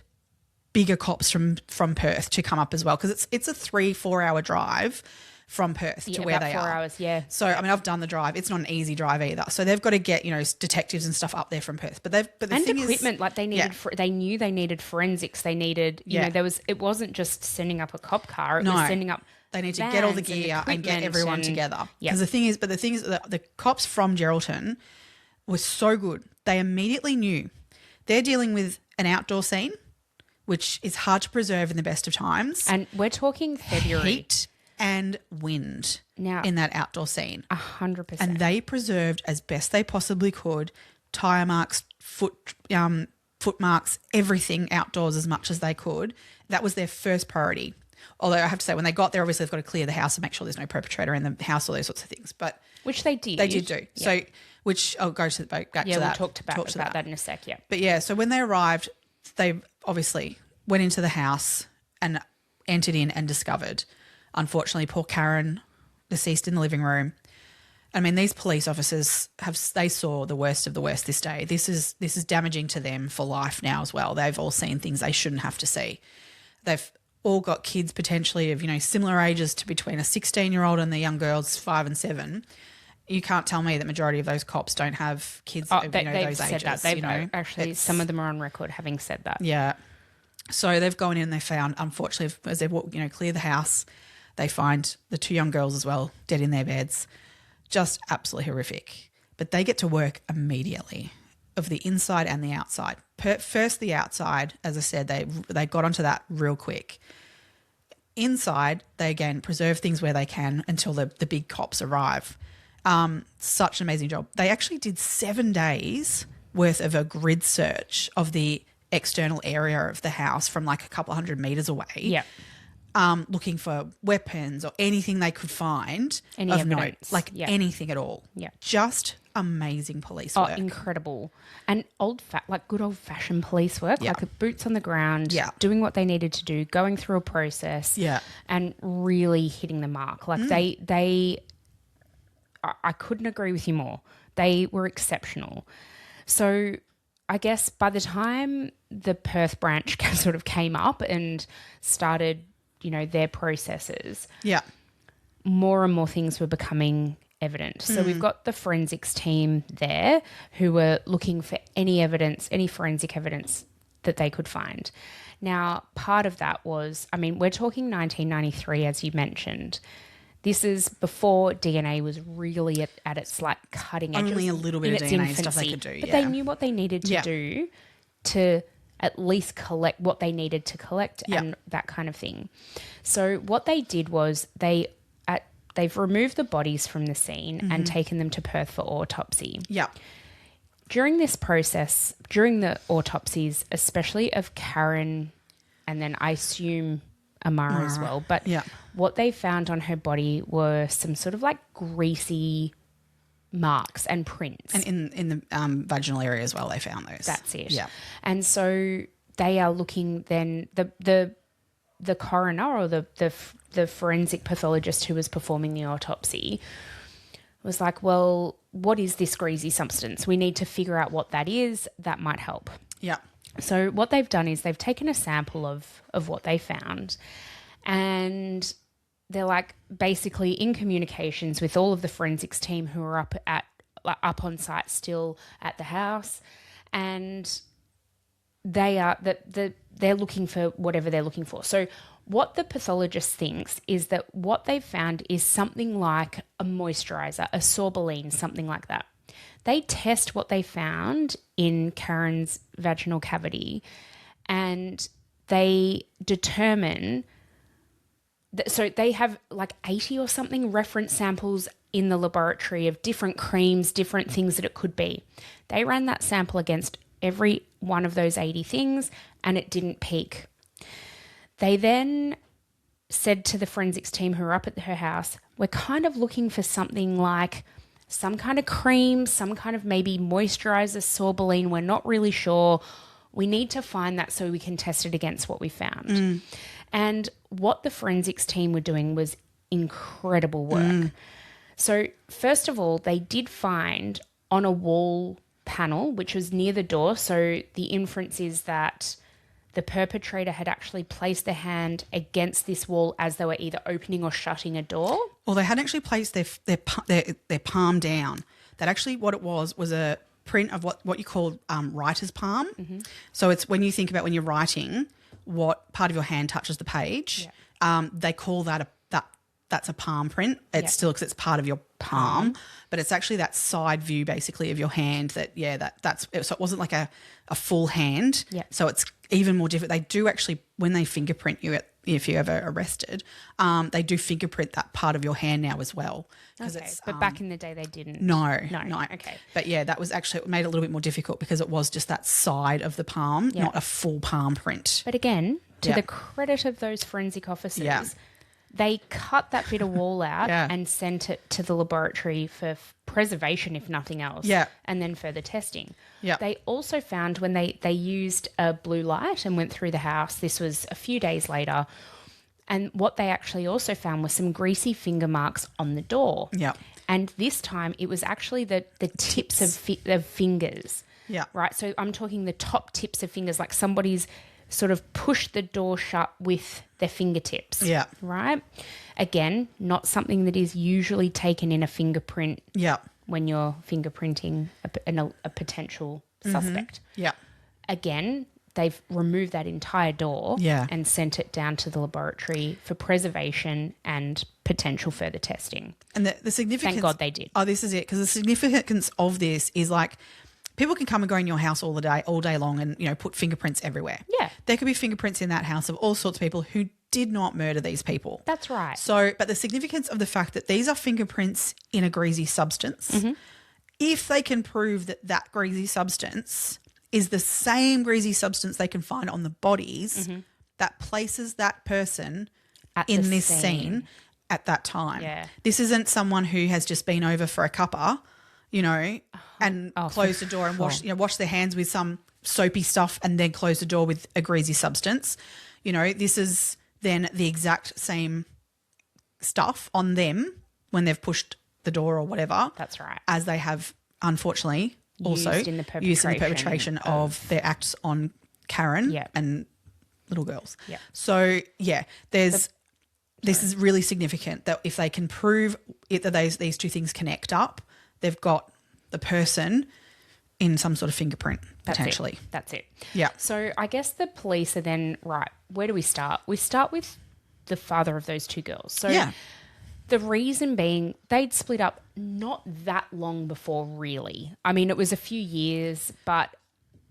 bigger cops from Perth to come up as well because it's a 3-4 hour drive from Perth to where they are. 4 hours, yeah. So, I mean, I've done the drive. It's not an easy drive either. So they've got to get, detectives and stuff up there from Perth. But the thing equipment, is, like they needed, they knew they needed forensics. They needed, it wasn't just sending up a cop car. It was sending up. They need to get all the gear and get everyone together. Because the thing is that the cops from Geraldton were so good. They immediately knew they're dealing with an outdoor scene, which is hard to preserve in the best of times. And we're talking February. Heat. and wind Now, in that outdoor scene. 100%. And they preserved as best they possibly could tire marks, foot marks, everything outdoors as much as they could. That was their first priority. Although I have to say, when they got there, obviously they've got to clear the house and make sure there's no perpetrator in the house, all those sorts of things. But which they did. They did do. Yeah. So, which I'll go to the back to that. Yeah, we'll talk about that in a sec, yeah. But yeah, so when they arrived, they obviously went into the house and entered in and discovered, unfortunately, poor Karen deceased in the living room. I mean, these police officers they saw the worst of the worst this day. This is damaging to them for life now as well. They've all seen things they shouldn't have to see. They've all got kids potentially of, similar ages to between a 16-year-old and the young girls 5 and 7. You can't tell me that majority of those cops don't have kids of they've those said ages. that. They've actually, some of them are on record having said that. Yeah. So they've gone in and they found, unfortunately, as they clear the house, they find the 2 young girls as well dead in their beds. Just absolutely horrific. But they get to work immediately, of the inside and the outside. First, the outside, as I said, they got onto that real quick. Inside, they again preserve things where they can until the big cops arrive. Such an amazing job. They actually did 7 days worth of a grid search of the external area of the house from like a couple of 100 meters away. Yeah. Looking for weapons or anything they could find Any of evidence. note, anything at all. Yeah. Just amazing police Oh, work. incredible. And good old-fashioned police work, Yeah. like boots on the ground, Yeah. doing what they needed to do, going through a process, Yeah. and really hitting the mark. Like I couldn't agree with you more. They were exceptional. So I guess by the time the Perth branch sort of came up and started, their processes, Yeah. more and more things were becoming evident. So we've got the forensics team there who were looking for any evidence, any forensic evidence that they could find. Now, part of that was, we're talking 1993, as you mentioned. This is before DNA was really at its cutting edge. Only a little bit of DNA stuff they could do, But they knew what they needed to do to at least collect what they needed to collect and that kind of thing. So what they did was they've removed the bodies from the scene and taken them to Perth for autopsy. Yeah. During this process, during the autopsies, especially of Karen and then I assume Amara as well, but what they found on her body were some sort of greasy marks and prints. And in the vaginal area as well, they found those. That's it. Yeah. And so they are looking then, the coroner or the forensic pathologist who was performing the autopsy was like, well, what is this greasy substance? We need to figure out what that is. That might help. Yeah. So what they've done is they've taken a sample of what they found, and they're basically in communications with all of the forensics team who are up on site still at the house, and they're looking for whatever they're looking for. So what the pathologist thinks is that what they've found is something like a moisturizer, a sorbeline, something like that. They test what they found in Karen's vaginal cavity, and they determine so they have 80 or something reference samples in the laboratory of different creams, different things that it could be. They ran that sample against every one of those 80 things, and it didn't peak. They then said to the forensics team who were up at her house, we're kind of looking for something like some kind of cream, some kind of maybe moisturizer, sorbeline. We're not really sure. We need to find that so we can test it against what we found. And what the forensics team were doing was incredible work. So first of all, they did find on a wall panel, which was near the door. So the inference is that the perpetrator had actually placed their hand against this wall as they were either opening or shutting a door. Well, they hadn't actually placed their palm down. That actually what it was a print of what you call writer's palm. So it's when you think about when you're writing, what part of your hand touches the page. They call that that's a palm print. It's still, because it's part of your palm, but it's actually that side view basically of your hand that's so it wasn't like a full hand. Yeah. So it's even more different. They do actually, when they fingerprint you if you're ever arrested, they do fingerprint that part of your hand now as well. Okay. But back in the day they didn't. No. Okay. But yeah, that was actually, it made it a little bit more difficult because it was just that side of the palm, not a full palm print. But again, to the credit of those forensic officers, they cut that bit of wall out and sent it to the laboratory for preservation, if nothing else, and then further testing. Yeah. They also found when they used a blue light and went through the house, this was a few days later, and what they actually also found was some greasy finger marks on the door. Yeah. And this time it was actually the tips of fingers. Yeah. Right? So I'm talking the top tips of fingers, like somebody's sort of pushed the door shut with their fingertips. Yeah. Right? Again, not something that is usually taken in a fingerprint when you're fingerprinting a potential suspect. Yeah. Again, they've removed that entire door and sent it down to the laboratory for preservation and potential further testing. And the significance... Thank God they did. Oh, this is it. Because the significance of this is like, people can come and go in your house all day long and, you know, put fingerprints everywhere. Yeah. There could be fingerprints in that house of all sorts of people who did not murder these people. That's right. So, but the significance of the fact that these are fingerprints in a greasy substance, if they can prove that that greasy substance is the same greasy substance they can find on the bodies, that places that person in this scene at that time. Yeah. This isn't someone who has just been over for a cuppa, you know, and closed the door and wash their hands with some soapy stuff and then close the door with a greasy substance. You know, this is then the exact same stuff on them when they've pushed the door or whatever. That's right. As they have, unfortunately, also used in the perpetration of their acts on Karen and little girls. Yeah. So, this is really significant that if they can prove it, that these two things connect up, they've got the person in some sort of fingerprint, potentially. That's it. Yeah. So I guess the police are then, right, where do we start? We start with the father of those two girls. So the reason being they'd split up not that long before, really. I mean, it was a few years, but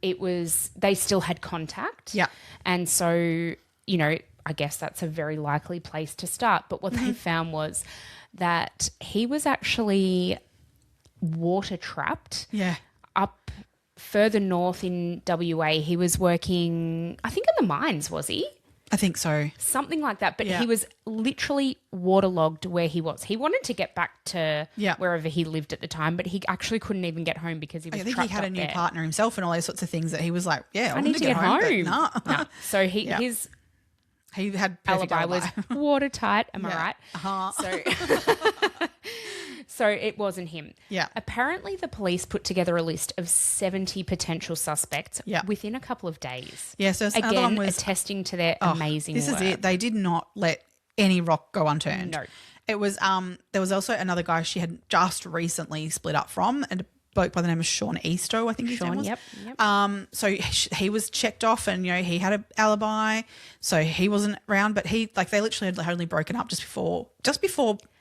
they still had contact. Yeah. And so, you know, I guess that's a very likely place to start. But what they found was that he was actually water trapped. Yeah. Up further north in WA. He was working, I think, in the mines, was he? I think so. Something like that. But he was literally waterlogged where he was. He wanted to get back to wherever he lived at the time, but he actually couldn't even get home because he was trapped up there. I think he had a new partner himself and all those sorts of things that he was like, I need to get home. Nah. So his had alibi was watertight. Am I right? So it wasn't him. Yeah. Apparently the police put together a list of 70 potential suspects within a couple of days. Yeah, so another again, one was attesting to their amazing work. This is it. They did not let any rock go unturned. No. It was there was also another guy she had just recently split up from, and a bloke by the name of Sean Eastoe, I think his name was. Yep. So he was checked off, and, you know, he had an alibi, so he wasn't around, but they literally had only broken up just before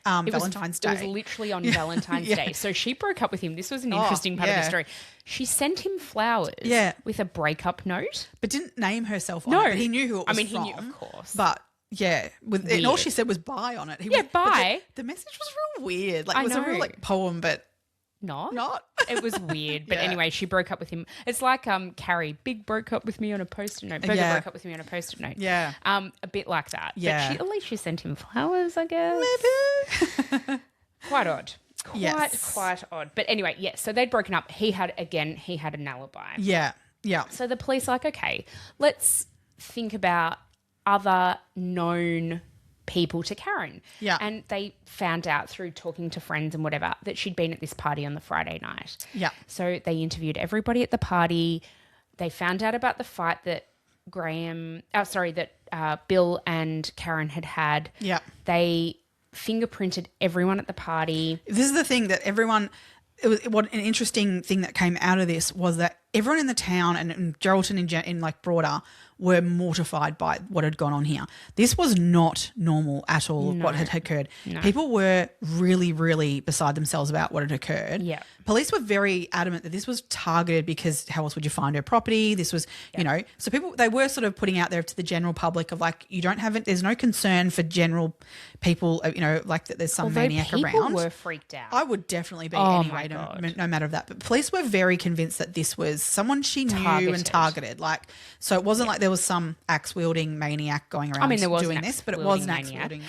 Valentine's Day. It was literally on Valentine's Day. So she broke up with him. This was an interesting part of the story. She sent him flowers with a breakup note. But didn't name herself on it. But he knew who it was from. He knew, of course. But, and all she said was bye on it. Bye. The message was real weird. Like, it was a real, poem, but... Not. It was weird. But anyway, she broke up with him. It's like Carrie. Big broke up with me on a post-it note. Burger broke up with me on a post-it note. Yeah. A bit like that. Yeah. But at least she sent him flowers, I guess. Maybe. Quite odd. Quite odd. But anyway, so they'd broken up. He had an alibi. Yeah. Yeah. So the police are like, okay, let's think about other known people to Karen. Yeah. And they found out through talking to friends and whatever that she'd been at this party on the Friday night. Yeah. So they interviewed everybody at the party. They found out about the fight that Bill and Karen had. Yeah. They fingerprinted everyone at the party. This is the thing that everyone... what an interesting thing that came out of this was that everyone in the town and Geraldton in like broader were mortified by what had gone on here. This was not normal at all, what had occurred. No. People were really, really beside themselves about what had occurred. Yeah. Police were very adamant that this was targeted because how else would you find her property? This was, you know, so they were sort of putting out there to the general public of like, you don't have it, there's no concern for general people, you know, like that there's some maniac around. People were freaked out. I would definitely be anyway, no matter of that. But police were very convinced that this was someone she knew and targeted. Like, so it wasn't like there was some axe-wielding maniac going around doing this, but it was an axe-wielding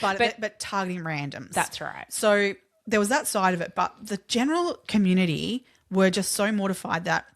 maniac. but targeting randoms. That's right. So there was that side of it, but the general community were just so mortified that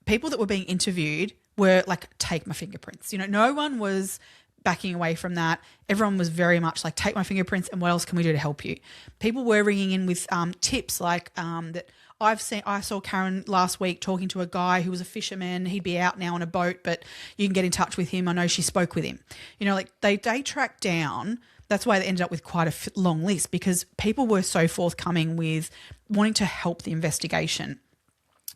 people that were being interviewed were like, take my fingerprints. You know, no one was backing away from that. Everyone was very much like, take my fingerprints and what else can we do to help you? People were ringing in with tips like that I saw Karen last week talking to a guy who was a fisherman. He'd be out now on a boat, but you can get in touch with him. I know she spoke with him. You know, like they tracked down. That's why they ended up with quite a long list because people were so forthcoming with wanting to help the investigation.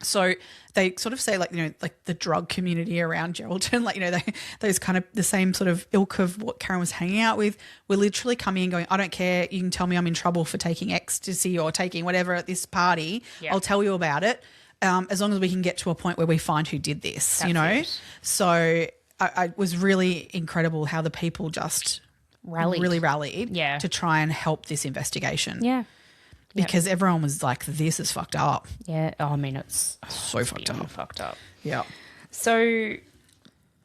So they sort of say like, you know, like the drug community around Geraldton, like, you know, those kind of the same sort of ilk of what Karen was hanging out with were literally coming and going, I don't care. You can tell me I'm in trouble for taking ecstasy or taking whatever at this party. Yeah. I'll tell you about it. As long as we can get to a point where we find who did this, you know? It. So I was really incredible how the people just really rallied to try and help this investigation. Yeah. Because everyone was like, this is fucked up. Yeah. Oh, I mean, it's so fucked up. Fucked up. Yeah. So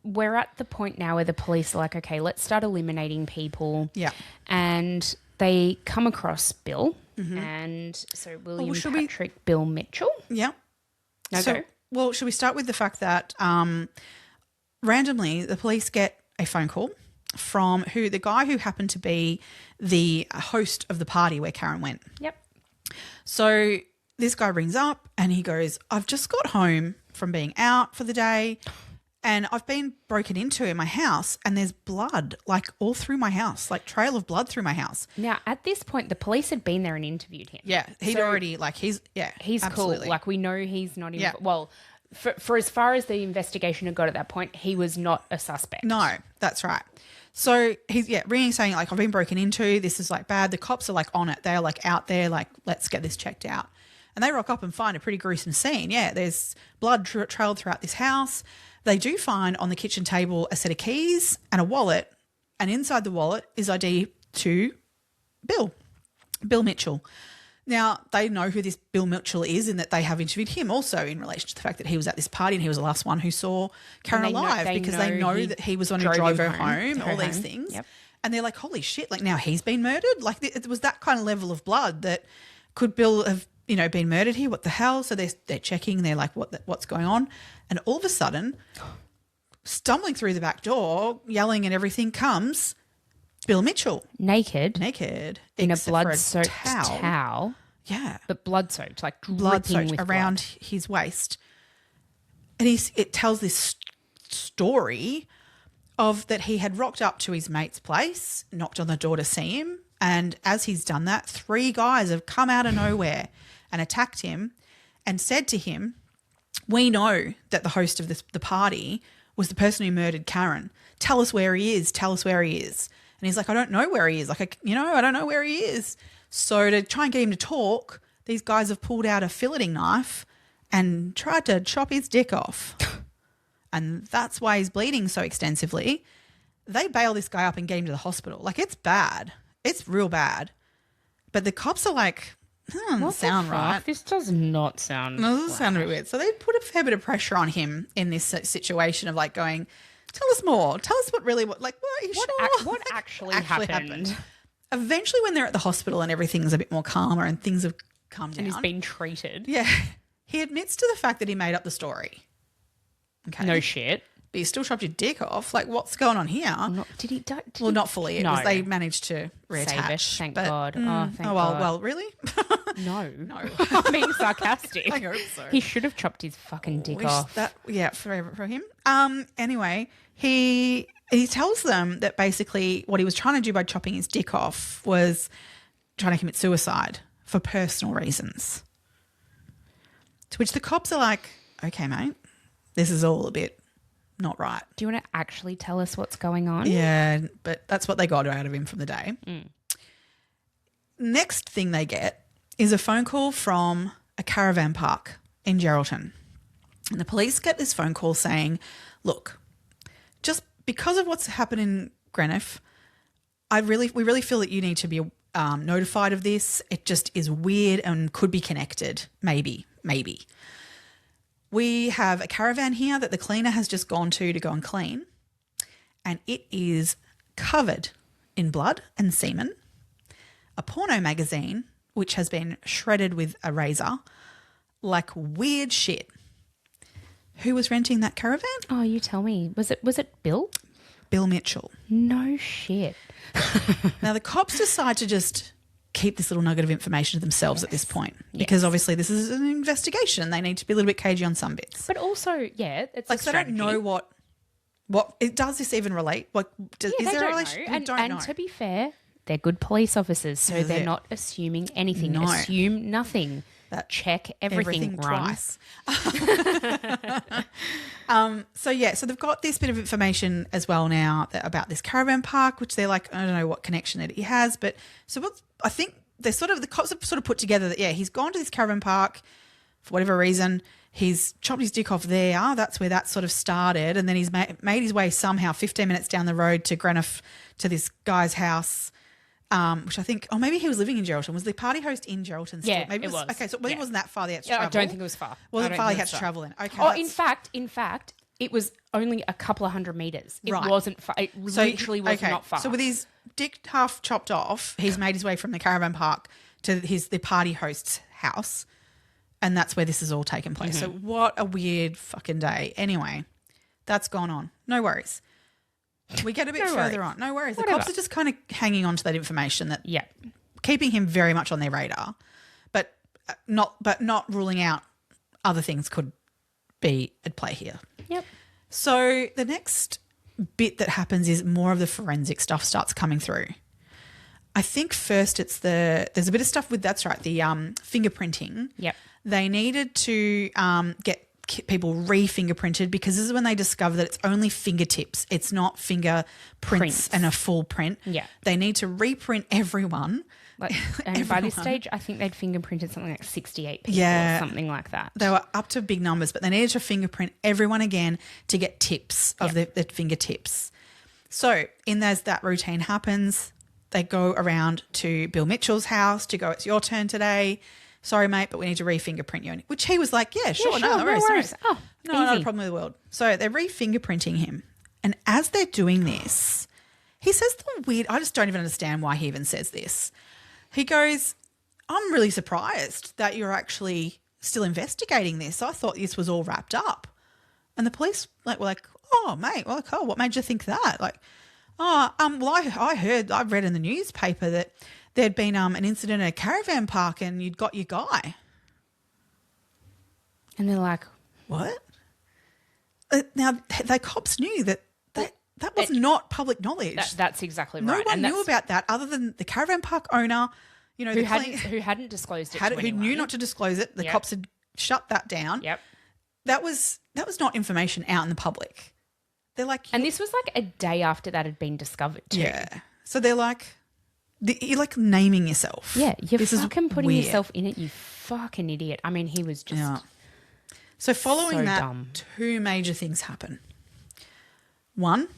we're at the point now where the police are like, okay, let's start eliminating people. Yeah. And they come across Bill and so William Patrick Bill Mitchell. Yeah. Go. Well, should we start with the fact that randomly the police get a phone call from the guy who happened to be the host of the party where Karen went. Yep. So this guy rings up and he goes, I've just got home from being out for the day and I've been broken into in my house and there's blood like all through my house, like trail of blood through my house. Now, at this point, the police had been there and interviewed him. Yeah. He's already like, he's absolutely cool. Like we know he's not even, well, for as far as the investigation had got at that point, he was not a suspect. No, that's right. So he's ringing saying like, I've been broken into. This is like bad. The cops are like on it. They're like out there like, let's get this checked out. And they rock up and find a pretty gruesome scene. Yeah, there's blood trailed throughout this house. They do find on the kitchen table a set of keys and a wallet. And inside the wallet is ID to Bill Mitchell. Now, they know who this Bill Mitchell is and that they have interviewed him also in relation to the fact that he was at this party and he was the last one who saw Karen alive because they know that he was on who drove her home, all these things. Yep. And they're like, holy shit, like now he's been murdered? Like it was that kind of level of blood that could Bill have, you know, been murdered here? What the hell? So they're checking, they're like, what's going on? And all of a sudden, stumbling through the back door, yelling and everything comes Bill Mitchell. Naked. In a blood-soaked towel. Yeah. But blood-soaked, like blood-soaked around his waist. And it tells this story of that he had rocked up to his mate's place, knocked on the door to see him. And as he's done that, 3 guys have come out of nowhere and attacked him and said to him, we know that the host of the party was the person who murdered Karen. Tell us where he is. And he's like, I don't know where he is. Like, I don't know where he is. So to try and get him to talk, these guys have pulled out a filleting knife and tried to chop his dick off. And that's why he's bleeding so extensively. They bail this guy up and get him to the hospital. Like, it's bad. It's real bad. But the cops are like, doesn't sound right. This does not sound No, it doesn't sound a bit weird. So they put a fair bit of pressure on him in this situation of like going, tell us more. Tell us what actually happened. Eventually when they're at the hospital and everything's a bit more calmer and things have calmed down. And he's been treated. Yeah. He admits to the fact that he made up the story. Okay. No shit. But you still chopped your dick off. Like, what's going on here? Did he? Well, not fully. It was they managed to reattach. Thank God. Thank God. Well, really? No. I'm being sarcastic. I hope so. He should have chopped his fucking dick off. For him. Anyway, he tells them that basically what he was trying to do by chopping his dick off was trying to commit suicide for personal reasons. To which the cops are like, okay, mate, this is all a bit not right. Do you want to actually tell us what's going on? Yeah, but that's what they got out of him from the day. Next thing they get is a phone call from a caravan park in Geraldton. And the police get this phone call saying, look, just because of what's happened in Greenough, we really feel that you need to be notified of this. It just is weird and could be connected. Maybe. We have a caravan here that the cleaner has just gone to go and clean, and it is covered in blood and semen, a porno magazine which has been shredded with a razor, like weird shit. Who was renting that caravan? Oh, you tell me. Was it Bill? Bill Mitchell. No shit. Now, the cops decide to just keep this little nugget of information to themselves at this point because obviously this is an investigation. They need to be a little bit cagey on some bits. But also, yeah, it's like a they don't know what it does. This even relate? Like, is there a relation? And to be fair, they're good police officers, so they're not assuming anything. No. Assume nothing. Check everything twice. So they've got this bit of information as well now about this caravan park, which they're like, I don't know what connection it has, but so what I think the cops have sort of put together that he's gone to this caravan park for whatever reason. He's chopped his dick off there. That's where that sort of started, and then he's made his way somehow 15 minutes down the road to Greenough to this guy's house. Which I think, maybe he was living in Geraldton. Was the party host in Geraldton still? Yeah, maybe it was. Okay, so maybe it wasn't that far they had to travel. I don't think it was far. Wasn't far he had to travel in. Okay. Oh, in fact, it was only a couple of hundred meters. It wasn't far. It literally was not far. So with his dick half chopped off, he's made his way from the caravan park to the party host's house, and that's where this has all taken place. So what a weird fucking day. Anyway, that's gone on. No worries. We get a bit further on. No worries. Whatever. The cops are just kind of hanging on to that information that keeping him very much on their radar, but not ruling out other things could be at play here. Yep. So the next bit that happens is more of the forensic stuff starts coming through. I think first there's a bit of stuff with, that's right, the fingerprinting. Yep. They needed to get people re-fingerprinted because this is when they discover that it's only fingertips. It's not fingerprints and a full print. Yeah. They need to reprint everyone. And by this stage, I think they'd fingerprinted something like 68 people or something like that. They were up to big numbers, but they needed to fingerprint everyone again to get tips of the fingertips. So as that routine happens, they go around to Bill Mitchell's house to go, it's your turn today. Sorry, mate, but we need to re-fingerprint you. Which he was like, yeah, sure, no worries. Oh, no, not a problem in the world. So they're re-fingerprinting him. And as they're doing this, he says the weird, I just don't even understand why he even says this. He goes, I'm really surprised that you're actually still investigating this. I thought this was all wrapped up. And the police were like, oh, mate, what made you think that? I read in the newspaper that there'd been an incident at a caravan park and you'd got your guy. And they're like, what? Now, the cops knew that was not public knowledge. That's exactly right. No one knew about that other than the caravan park owner, who hadn't disclosed it to anyone. Who knew not to disclose it. The cops had shut that down. Yep. That was not information out in the public. They're like... And this was like a day after that had been discovered too. Yeah. So they're like... You're like naming yourself. Yeah, you're fucking putting weird. yourself in it, you fucking idiot. I mean, he was just So following so that, dumb. two major things happen. One,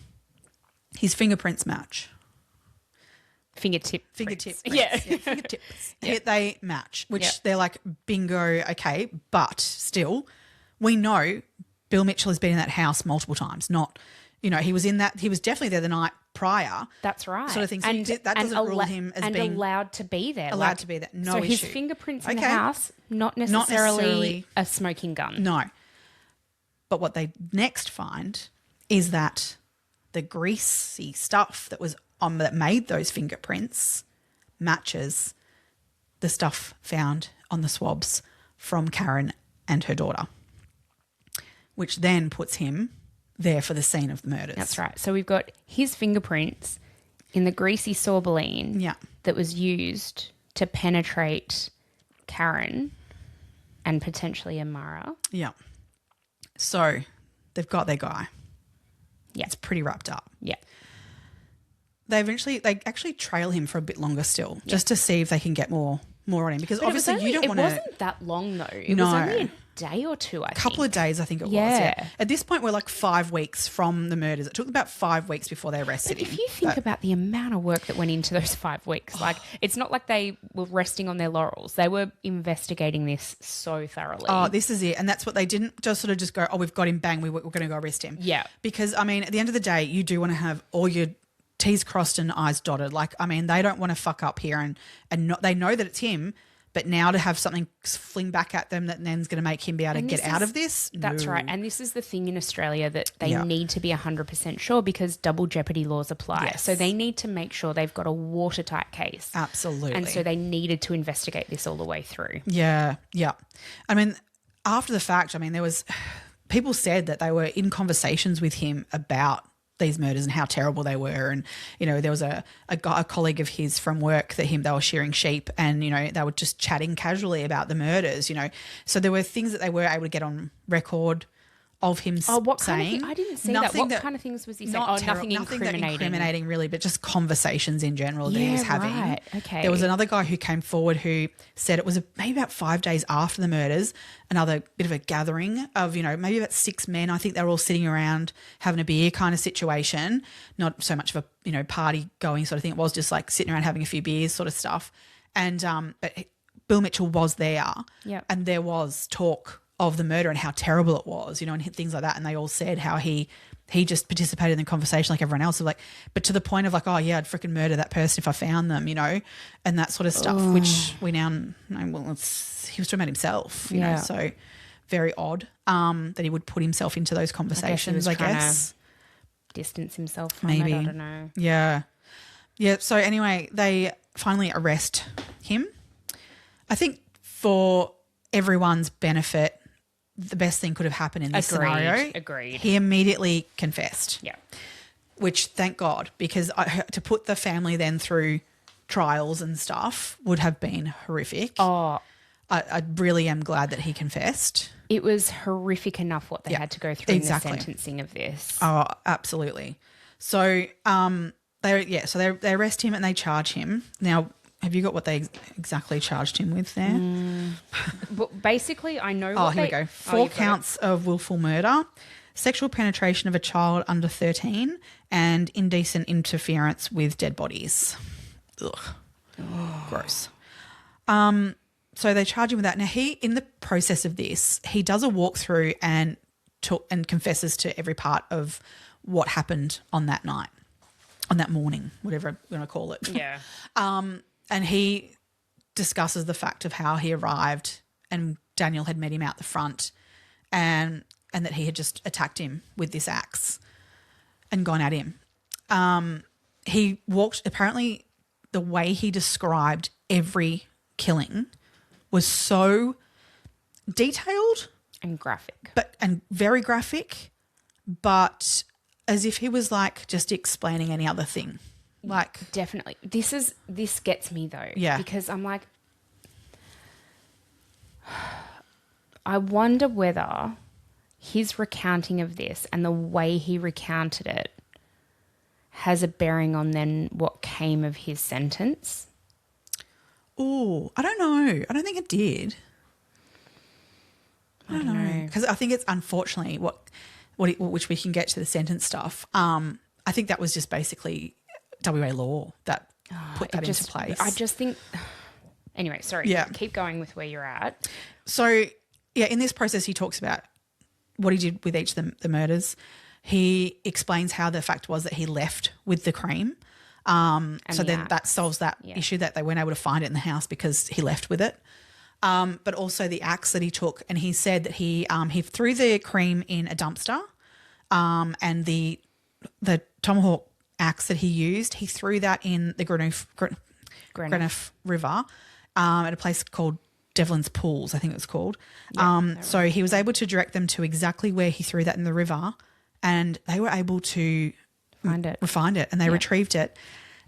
his fingerprints match. Fingertip Fingertips. prints. Yeah. Fingertips. They match, which they're like, bingo, okay, but still, we know Bill Mitchell has been in that house multiple times, not... he was definitely there the night prior. That's right. Sort of thing. So that doesn't rule him as being... allowed to be there. Allowed to be there. No issue. So his fingerprints in the house, not necessarily a smoking gun. No. But what they next find is that the greasy stuff that made those fingerprints matches the stuff found on the swabs from Karen and her daughter, which then puts him... there for the scene of the murders. That's right. So we've got his fingerprints in the greasy sorbeline that was used to penetrate Karen and potentially Amara. Yeah. So they've got their guy. Yeah. It's pretty wrapped up. Yeah. They actually trail him for a bit longer still, just to see if they can get more on him, because But obviously you don't want to. It wasn't that long though. It was only a day or two, I think. A couple of days, I think it was. Yeah. At this point, we're like 5 weeks from the murders. It took about 5 weeks before they arrested him. If you think about the amount of work that went into those 5 weeks, like it's not like they were resting on their laurels. They were investigating this so thoroughly. Oh, this is it. And that's what they didn't just go, oh, we've got him, bang, we're going to go arrest him. Yeah. Because, I mean, at the end of the day, you do want to have all your T's crossed and I's dotted. Like, I mean, they don't want to fuck up here and not, they know that it's him. But now to have something fling back at them that then's going to make him be able to get out of this? That's right. And this is the thing in Australia that they need to be 100% sure, because double jeopardy laws apply. Yes. So they need to make sure they've got a watertight case. Absolutely. And so they needed to investigate this all the way through. Yeah, yeah. I mean, after the fact, I mean, there was – people said that they were in conversations with him about these murders and how terrible they were. And, you know, there was a colleague of his from work that they were shearing sheep, and, you know, they were just chatting casually about the murders, you know. So there were things that they were able to get on record of him saying. I didn't see that. What kind of things was he saying? Nothing incriminating really, but just conversations in general that he was having. Right. Okay. There was another guy who came forward who said it was maybe about 5 days after the murders, another bit of a gathering of, you know, maybe about 6 men. I think they were all sitting around having a beer kind of situation, not so much of a, you know, party going sort of thing. It was just like sitting around having a few beers sort of stuff. And but Bill Mitchell was there, and there was talk of the murder and how terrible it was, you know, and things like that. And they all said how he just participated in the conversation like everyone else. Like, but to the point of like, oh yeah, I'd freaking murder that person if I found them, you know, and that sort of stuff, which we now know, well, he was talking about himself, you know, so very odd that he would put himself into those conversations, I guess. Distance himself from maybe. it, I don't know. Yeah. Yeah. So anyway, they finally arrest him. I think for everyone's benefit, the best thing could have happened in this scenario. Agreed. He immediately confessed. Yeah. Which, thank God, because to put the family then through trials and stuff would have been horrific. Oh. I really am glad that he confessed. It was horrific enough what they had to go through in the sentencing of this. Oh, absolutely. So they arrest him and they charge him. Now, have you got what they exactly charged him with there? But basically, I know. Here we go. 4 counts of willful murder, sexual penetration of a child under 13, and indecent interference with dead bodies. Ugh. Gross. So they charge him with that. Now, in the process of this, he does a walkthrough and confesses to every part of what happened on that night, on that morning, whatever I'm going to call it. Yeah. And he discusses the fact of how he arrived and Daniel had met him out the front and that he had just attacked him with this axe and gone at him. He walked, apparently the way he described every killing was so detailed. And graphic. And very graphic, but as if he was like just explaining any other thing. Like, definitely. This gets me though. Yeah. Because I'm like, I wonder whether his recounting of this and the way he recounted it has a bearing on then what came of his sentence. Oh, I don't know. I don't think it did. I don't know. Because I think it's unfortunately which we can get to the sentence stuff. I think that was just basically WA law that put that into place. I just think – anyway, sorry. Yeah. Keep going with where you're at. So, yeah, in this process he talks about what he did with each of the murders. He explains how the fact was that he left with the cream. So then that solves that issue that they weren't able to find it in the house because he left with it. But also the axe that he took, and he said that he threw the cream in a dumpster and the tomahawk axe that he used, he threw that in the Greenough River at a place called Devlin's Pools, I think it was called. So he was able to direct them to exactly where he threw that in the river, and they were able to find it and they retrieved it.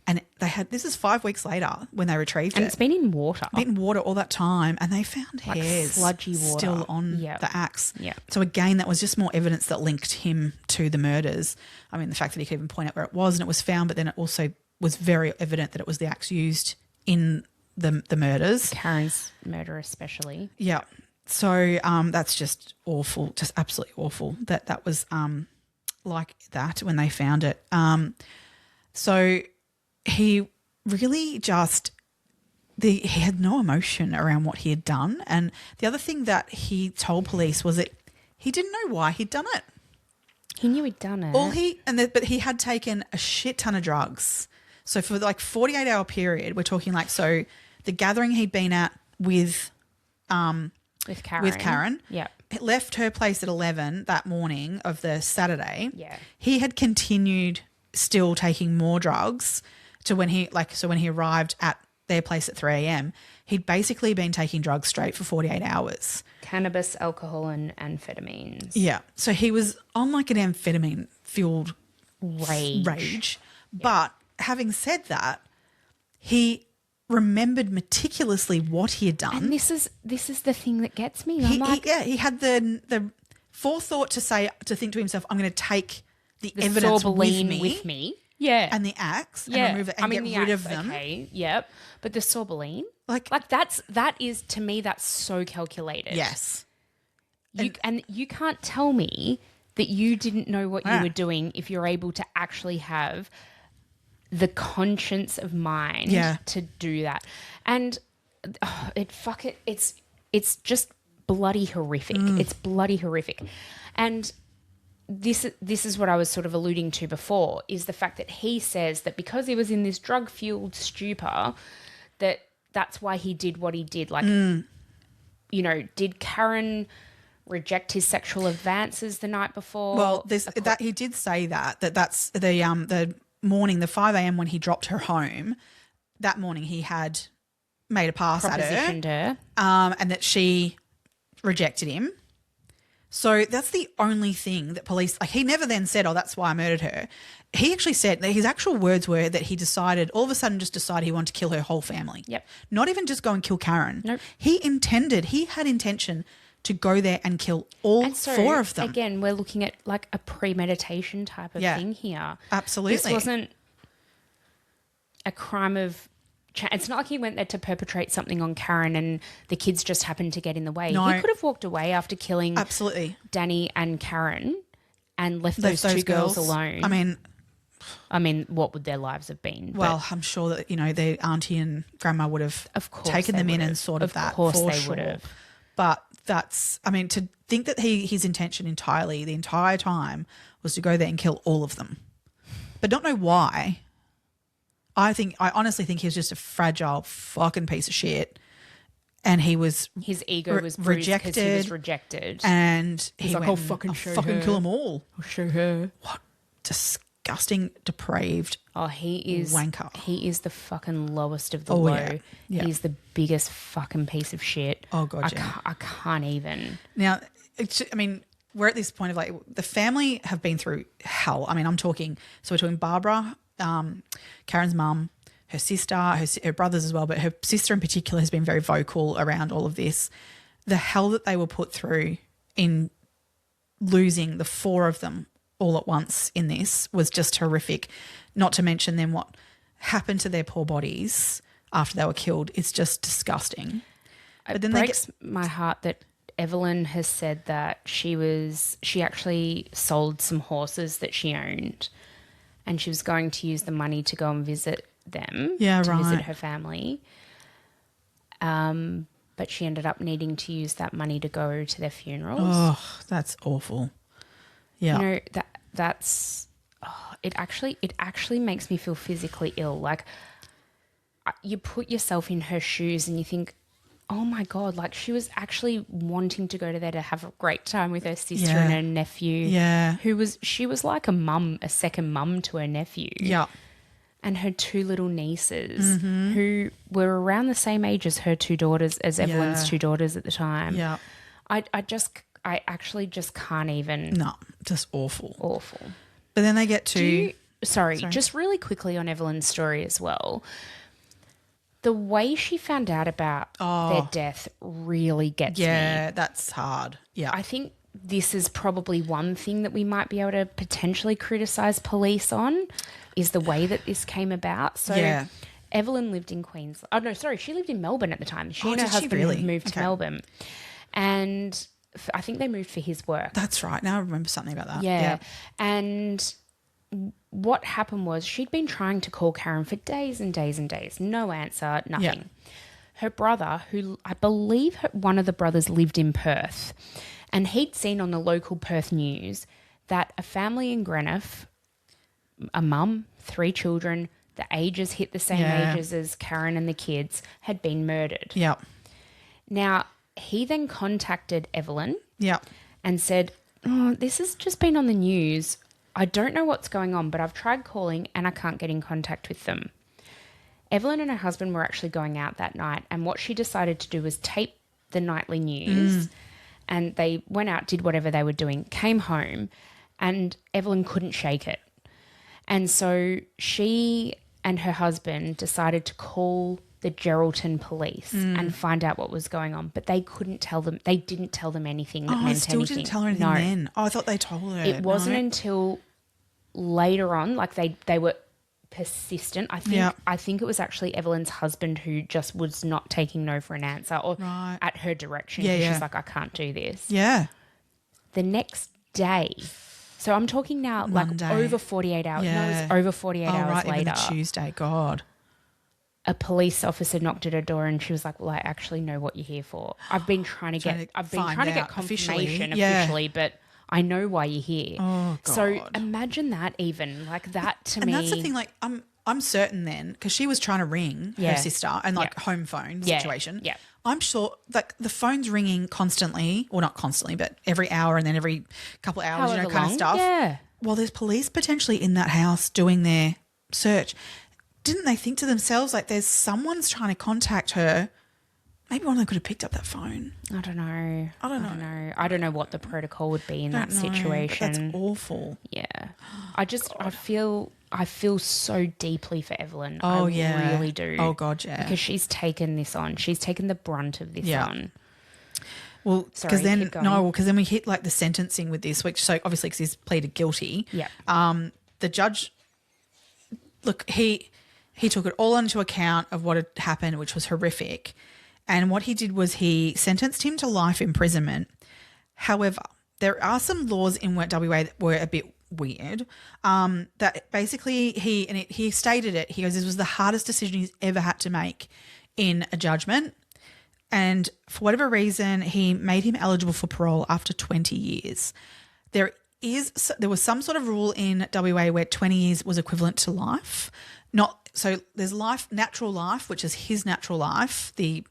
And they had, this is 5 weeks later when they retrieved And it. it's been in water. Been in water all that time, and they found hairs sludgy water. still on the axe. Yep. So again, that was just more evidence that linked him to the murders. I mean, the fact that he could even point out where it was and it was found, but then it also was very evident that it was the axe used in the murders. Karen's murder especially. Yeah. So that's just awful, just absolutely awful that was like that when they found it. So he really just he had no emotion around what he had done. And the other thing that he told police was that he didn't know why he'd done it. He knew he'd done it. But he had taken a shit ton of drugs. So for like 48-hour period, we're talking like, so the gathering he'd been at with Karen. Yeah. Left her place at 11 that morning of the Saturday. Yeah. He had continued still taking more drugs to when he arrived at their place at 3 a.m. He'd basically been taking drugs straight for 48 hours. Cannabis, alcohol, and amphetamines. Yeah. So he was on like an amphetamine-fueled rage. Yeah. But having said that, he remembered meticulously what he had done. And this is the thing that gets me. He had the forethought to think to himself, I'm going to take the evidence with me. Yeah. And the axe and remove it and get rid of them. Okay, yep. But the sorbeline, like that is, to me, that's so calculated. Yes. And you can't tell me that you didn't know what you were doing if you're able to actually have the conscience of mind to do that. And it's just bloody horrific. It's bloody horrific. And this is what I was sort of alluding to before, is the fact that he says that because he was in this drug-fueled stupor, that's why he did what he did. Like, you know, did Karen reject his sexual advances the night before? Well, that he did say that's the morning, the 5 a.m. when he dropped her home. That morning he had made a pass at her. And that she rejected him. So that's the only thing that police, like, he never then said, oh, that's why I murdered her. He actually said that his actual words were that he decided, all of a sudden just decided he wanted to kill her whole family. Yep. Not even just go and kill Karen. Nope. He had intention to go there and kill all four of them. Again, we're looking at like a premeditation type of thing here. Absolutely. This wasn't a crime of... It's not like he went there to perpetrate something on Karen and the kids just happened to get in the way. No. He could have walked away after killing Danny and Karen and left those two girls alone. I mean, what would their lives have been? Well, I'm sure that, you know, their auntie and grandma would have taken them in and sort of that. Of course they would have. But that's, I mean, to think that his intention entirely, the entire time, was to go there and kill all of them. But don't know why. I honestly think he was just a fragile fucking piece of shit. And his ego was rejected. He was rejected. And he's like, I'll fucking kill them all. I'll show her. What disgusting, depraved wanker. He is the fucking lowest of the low. Yeah. Yeah. He's the biggest fucking piece of shit. Oh, God, I can't even. Now, we're at this point of like, the family have been through hell. I mean, we're talking Barbara, Karen's mum, her sister, her brothers as well, but her sister in particular has been very vocal around all of this. The hell that they were put through in losing the four of them all at once in this was just horrific. Not to mention then what happened to their poor bodies after they were killed. It's just disgusting. But then breaks my heart that Evelyn has said that she actually sold some horses that she owned. And she was going to use the money to go and visit them, visit her family. But she ended up needing to use that money to go to their funerals. Oh, that's awful. Yeah. You know, it actually makes me feel physically ill. Like, you put yourself in her shoes and you think, oh my God, like she was actually wanting to go to there to have a great time with her sister and her nephew. Yeah. She was like a second mum to her nephew. Yeah. And her two little nieces who were around the same age as her two daughters, as Evelyn's two daughters at the time. Yeah. I actually just can't even. No, just awful. Awful. But then they get to... sorry, just really quickly on Evelyn's story as well. The way she found out about their death really gets me. Yeah, that's hard. Yeah. I think this is probably one thing that we might be able to potentially criticise police on is the way that this came about. So Evelyn lived in Queensland. Oh, no, sorry. She lived in Melbourne at the time. She and her husband had moved to Melbourne. And I think they moved for his work. That's right. Now I remember something about that. Yeah. And what happened was she'd been trying to call Karen for days and days and days. No answer, nothing. Yeah. Her brother, who I believe one of the brothers lived in Perth, and he'd seen on the local Perth news that a family in Greenough, a mum, 3 children, the ages hit the same ages as Karen and the kids, had been murdered. Yeah. Now, he then contacted Evelyn and said, this has just been on the news. I don't know what's going on, but I've tried calling and I can't get in contact with them. Evelyn and her husband were actually going out that night, and what she decided to do was tape the nightly news, and they went out, did whatever they were doing, came home, and Evelyn couldn't shake it. And so she and her husband decided to call the Geraldton police and find out what was going on, but they couldn't tell them. They didn't tell them anything that meant anything. Still didn't tell her anything then. Oh, I thought they told her. It wasn't until later on, like they were persistent. I think it was actually Evelyn's husband who just was not taking no for an answer or at her direction. She's like, I can't do this. Yeah. The next day, so I'm talking now Monday. Like over 48 hours. No, it was over 48 hours later. Even the Tuesday, God. A police officer knocked at her door and she was like, well, I actually know what you're here for. I've been trying to get confirmation officially, but I know why you're here. Oh, God. So imagine that even, like that to me. And that's the thing, like I'm certain then, because she was trying to ring her sister and like home phone situation. Yeah. I'm sure like the phone's ringing constantly, or not constantly, but every hour and then every couple of hours, However kind of stuff. Yeah. Well, there's police potentially in that house doing their search. Didn't they think to themselves, like, there's someone's trying to contact her? Maybe one of them could have picked up that phone. I don't know. I don't know what the protocol would be in that situation. That's awful. Yeah. I feel so deeply for Evelyn. Oh, I really do. Oh, God, yeah. Because she's taken this on. She's taken the brunt of this on. Well, because then we hit like the sentencing with this, which so obviously because he's pleaded guilty. Yeah. The judge, look, he took it all into account of what had happened, which was horrific. And what he did was he sentenced him to life imprisonment. However, there are some laws in WA that were a bit weird. That basically he stated it. He goes, this was the hardest decision he's ever had to make in a judgment. And for whatever reason, he made him eligible for parole after 20 years. There was some sort of rule in WA where 20 years was equivalent to life. So there's natural life, which is his natural life, the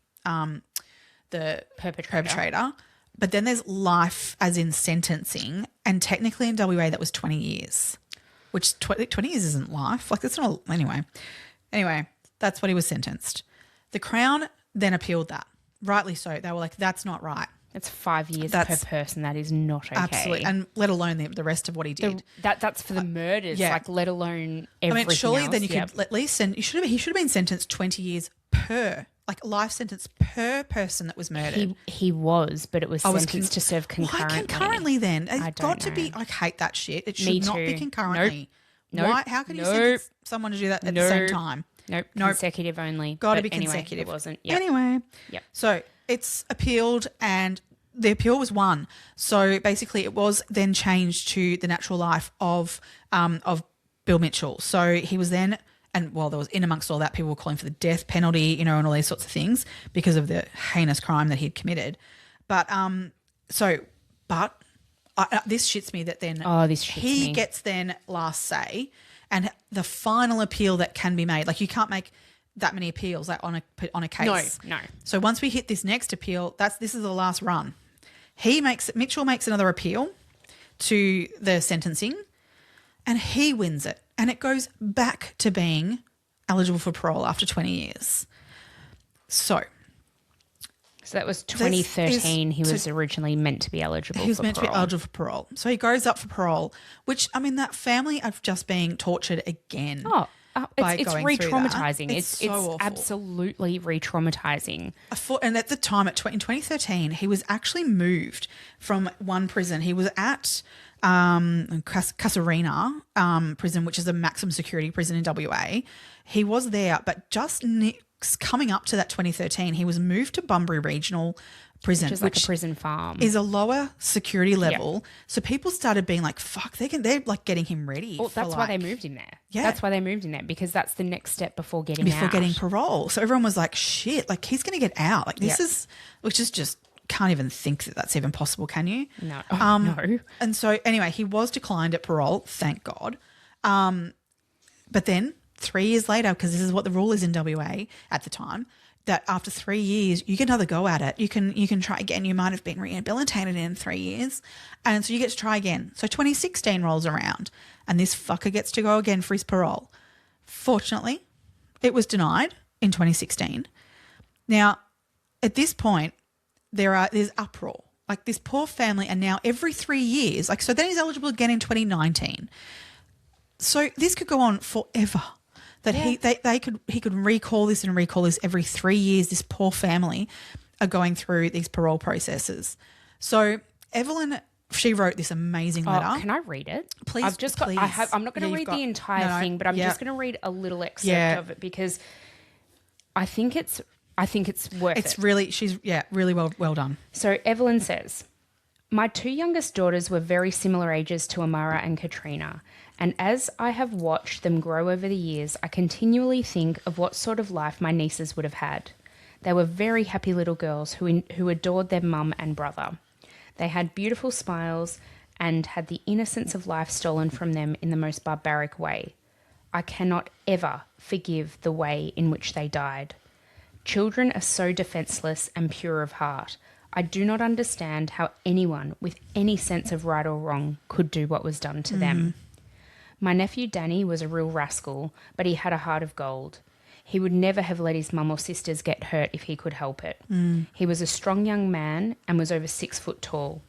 perpetrator. But then there's life as in sentencing, and technically in WA that was 20 years, which 20 years isn't life. Like it's not anyway. Anyway, that's what he was sentenced. The Crown then appealed that. Rightly so. They were like, that's not right. It's 5 years per person. That is not okay. Absolutely. And let alone the rest of what he did. That's for the murders, like let alone everything surely else. Then you could at least he should have been sentenced 20 years per, like life sentence per person that was murdered. He was, but it was sentenced to serve concurrently. Why concurrently then? It's got to be, I hate that shit. It should not be concurrently. Nope. Why? How can you sentence someone to do that at the same time? Nope. Consecutive only. Got to be consecutive. It wasn't. Yep. Anyway. Yep. So it's appealed and the appeal was won. So basically it was then changed to the natural life of Bill Mitchell. So he was then, and while there was in amongst all that, people were calling for the death penalty, and all these sorts of things because of the heinous crime that he'd committed. But this shits me that then he gets then last say, and the final appeal that can be made. Like you can't make that many appeals like on a case. No. So once we hit this next appeal, this is the last run. Mitchell makes another appeal to the sentencing, and he wins it, and it goes back to being eligible for parole after 20 years. So So that was 2013. He was originally meant to be eligible for parole. He was meant to be eligible for parole. So he goes up for parole, which, I mean, that family are just being tortured again. Oh, it's re-traumatizing. It's so awful. Absolutely re-traumatizing. And at the time, in 2013, he was actually moved from one prison. He was at Casuarina prison, which is a maximum security prison in WA. He was there, but just coming up to that 2013, he was moved to Bunbury Regional Prison, which is like a prison farm, is a lower security level. So people started being like, "Fuck, they're like getting him ready." Well, that's why they moved him there. Yeah, that's why they moved him there, because that's the next step before getting parole. So everyone was like, "Shit, like he's going to get out." Like this is, which is just can't even think that that's even possible. Can you? No, no. And so anyway, he was declined at parole. Thank God. But then 3 years later, because this is what the rule is in WA at the time, that after 3 years, you get another go at it. You can try again. You might have been rehabilitated in 3 years. And so you get to try again. So 2016 rolls around and this fucker gets to go again for his parole. Fortunately, it was denied in 2016. Now, at this point, there's uproar. Like this poor family, and now every 3 years, like so then he's eligible again in 2019. So this could go on forever. That he could recall this every 3 years. This poor family are going through these parole processes. So Evelyn, she wrote this amazing letter. Can I read it? Please. I'm not going to read the entire thing, but I'm just going to read a little excerpt of it because I think it's worth it. It's really really well done. So Evelyn says, "My two youngest daughters were very similar ages to Amara and Katrina. And as I have watched them grow over the years, I continually think of what sort of life my nieces would have had. They were very happy little girls who adored their mum and brother. They had beautiful smiles and had the innocence of life stolen from them in the most barbaric way. I cannot ever forgive the way in which they died. Children are so defenceless and pure of heart. I do not understand how anyone with any sense of right or wrong could do what was done to them. My nephew Danny was a real rascal, but he had a heart of gold. He would never have let his mum or sisters get hurt if he could help it. He was a strong young man and was over 6 foot tall.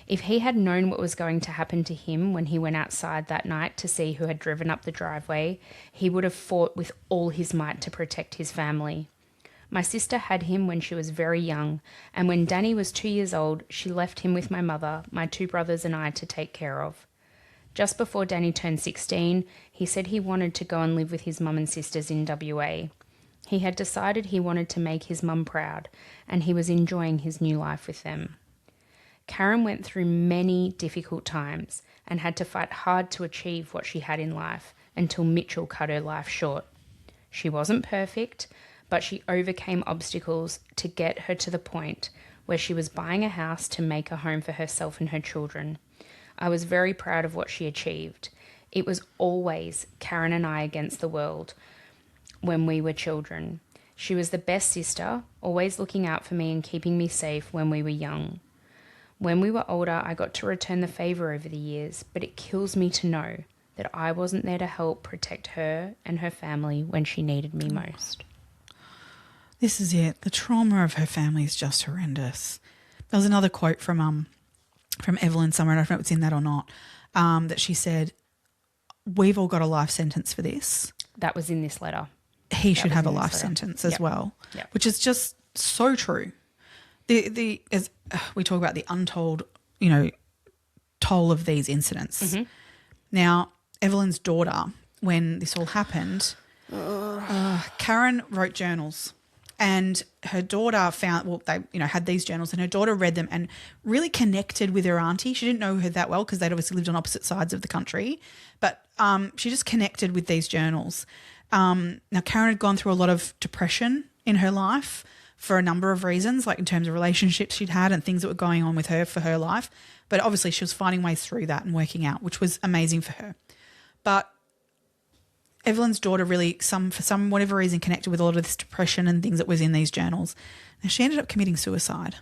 If he had known what was going to happen to him when he went outside that night to see who had driven up the driveway, he would have fought with all his might to protect his family. My sister had him when she was very young, and when Danny was 2 years old, she left him with my mother, my 2 brothers and I to take care of. Just before Danny turned 16, he said he wanted to go and live with his mum and sisters in WA. He had decided he wanted to make his mum proud, and he was enjoying his new life with them. Karen went through many difficult times and had to fight hard to achieve what she had in life until Mitchell cut her life short. She wasn't perfect, but she overcame obstacles to get her to the point where she was buying a house to make a home for herself and her children. I was very proud of what she achieved. It was always Karen and I against the world when we were children. She was the best sister, always looking out for me and keeping me safe when we were young. When we were older, I got to return the favour over the years, but it kills me to know that I wasn't there to help protect her and her family when she needed me most." This is it. The trauma of her family is just horrendous. There was another quote from Evelyn somewhere, I don't know if it's in that or not, that she said, "We've all got a life sentence for this." That was in this letter. He should have a life sentence as well, which is just so true. As we talk about the untold, toll of these incidents. Mm-hmm. Now, Evelyn's daughter, when this all happened, Karen wrote journals. And her daughter had these journals, and her daughter read them and really connected with her auntie. She didn't know her that well because they'd obviously lived on opposite sides of the country, but she just connected with these journals. Now, Karen had gone through a lot of depression in her life for a number of reasons, like in terms of relationships she'd had and things that were going on with her for her life. But obviously she was finding ways through that and working out, which was amazing for her. But Evelyn's daughter really, for some whatever reason, connected with a lot of this depression and things that was in these journals. And she ended up committing suicide,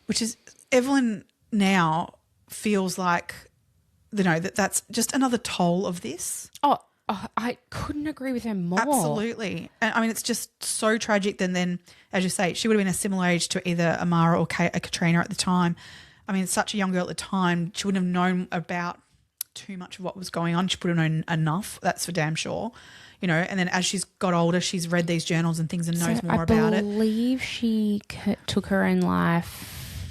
which is, Evelyn now feels like, that's just another toll of this. Oh, Oh, I couldn't agree with her more. Absolutely. And I mean, it's just so tragic. Then, as you say, she would have been a similar age to either Amara or Katrina at the time. I mean, such a young girl at the time. She wouldn't have known about too much of what was going on. She would have known enough. That's for damn sure. You know, and then as she's got older, she's read these journals and things and knows more about it. I believe she took her own life